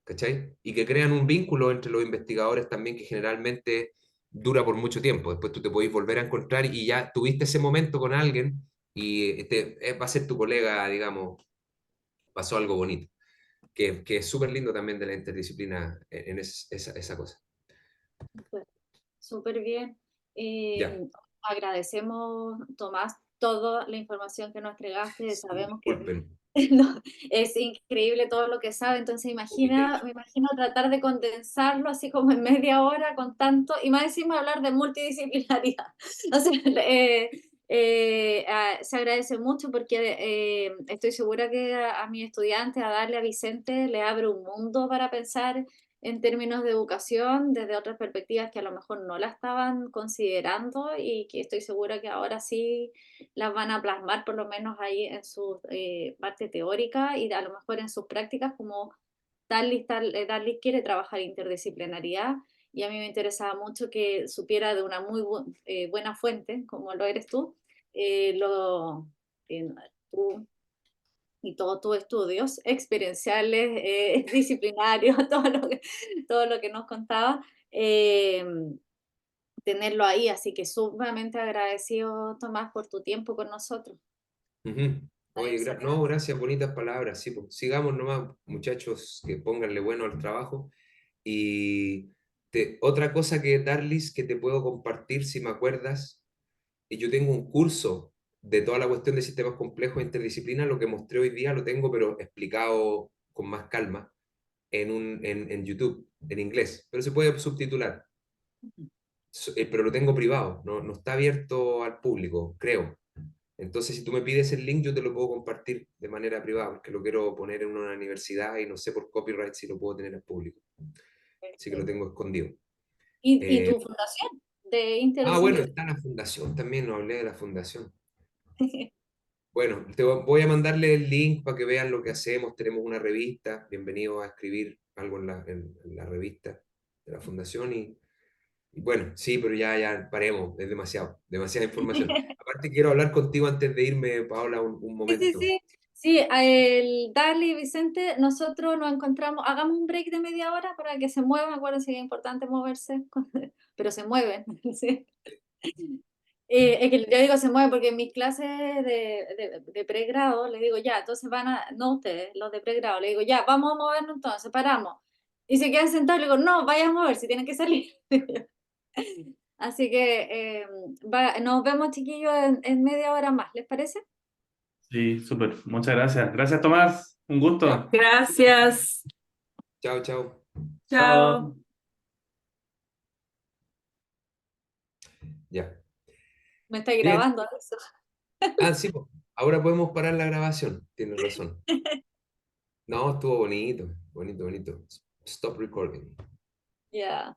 ¿cachai? Y que crean un vínculo entre los investigadores también que generalmente dura por mucho tiempo. Después tú te podés volver a encontrar y ya tuviste ese momento con alguien y va a ser tu colega, digamos, pasó algo bonito, que es súper lindo también de la interdisciplina esa cosa. Súper, súper bien. Ya, Agradecemos, Tomás, toda la información que nos entregaste. Sabemos que disculpen. no, es increíble todo lo que sabe, entonces me imagino tratar de condensarlo así como en media hora con tanto, y más encima hablar de multidisciplinaridad. O sea, se agradece mucho porque estoy segura que a mis estudiantes, a Darle, a Vicente, le abre un mundo para pensar en términos de educación desde otras perspectivas que a lo mejor no la estaban considerando y que estoy segura que ahora sí las van a plasmar por lo menos ahí en su parte teórica y a lo mejor en sus prácticas como Darlis quiere trabajar interdisciplinaridad y a mí me interesaba mucho que supiera de una muy buena fuente, como lo eres tú, eh, lo, eh, tú y todos tus estudios experienciales, disciplinarios, todo lo que nos contaba, tenerlo ahí. Así que sumamente agradecido, Tomás, por tu tiempo con nosotros. Ujú. Oye, Maravillosa no, clase. gracias, bonitas palabras. Sí, pues, sigamos nomás, muchachos, que pónganle bueno al trabajo. Y otra cosa que, Darlis, que te puedo compartir, si me acuerdas, y yo tengo un curso de toda la cuestión de sistemas complejos e interdisciplina, lo que mostré hoy día lo tengo, pero explicado con más calma, en YouTube, en inglés, pero se puede subtitular. Pero lo tengo privado, no está abierto al público, creo. Entonces, si tú me pides el link, yo te lo puedo compartir de manera privada, porque lo quiero poner en una universidad y no sé por copyright si lo puedo tener al público. Así que lo Perfecto. tengo escondido. Y Eh, tu fundación de bueno, interdisciplina. está la fundación también, no hablé de la fundación. Bueno, voy a mandarle el link para que vean lo que hacemos. Tenemos una revista. Bienvenido a escribir algo en la revista de la fundación. Y bueno, sí, pero ya paremos. Es demasiada información. Aparte, quiero hablar contigo antes de irme, Paola, un Sí, sí, momento. sí. Sí, a el Dali y Vicente, nosotros nos encontramos, hagamos un break de media hora para que se muevan, acuérdense que es importante moverse, pero se mueven, ¿sí? Es que yo digo se mueven porque en mis clases de pregrado les digo ya, entonces van a, no ustedes, los de pregrado, les digo ya, vamos a movernos entonces, paramos. Y se quedan sentados, le digo, no, vayan a mover, si tienen que salir. Así que nos vemos, chiquillos, en media hora más, ¿les parece? Sí, súper. Muchas gracias. Gracias, Tomás. Un Ya. gusto. Gracias. Chao, chao. Chao. Chao. Ya. Me estáis Bien. grabando eso. Ah, sí, po. Ahora podemos parar la grabación. Tienes razón. No, estuvo bonito, bonito, bonito. Stop recording. Ya.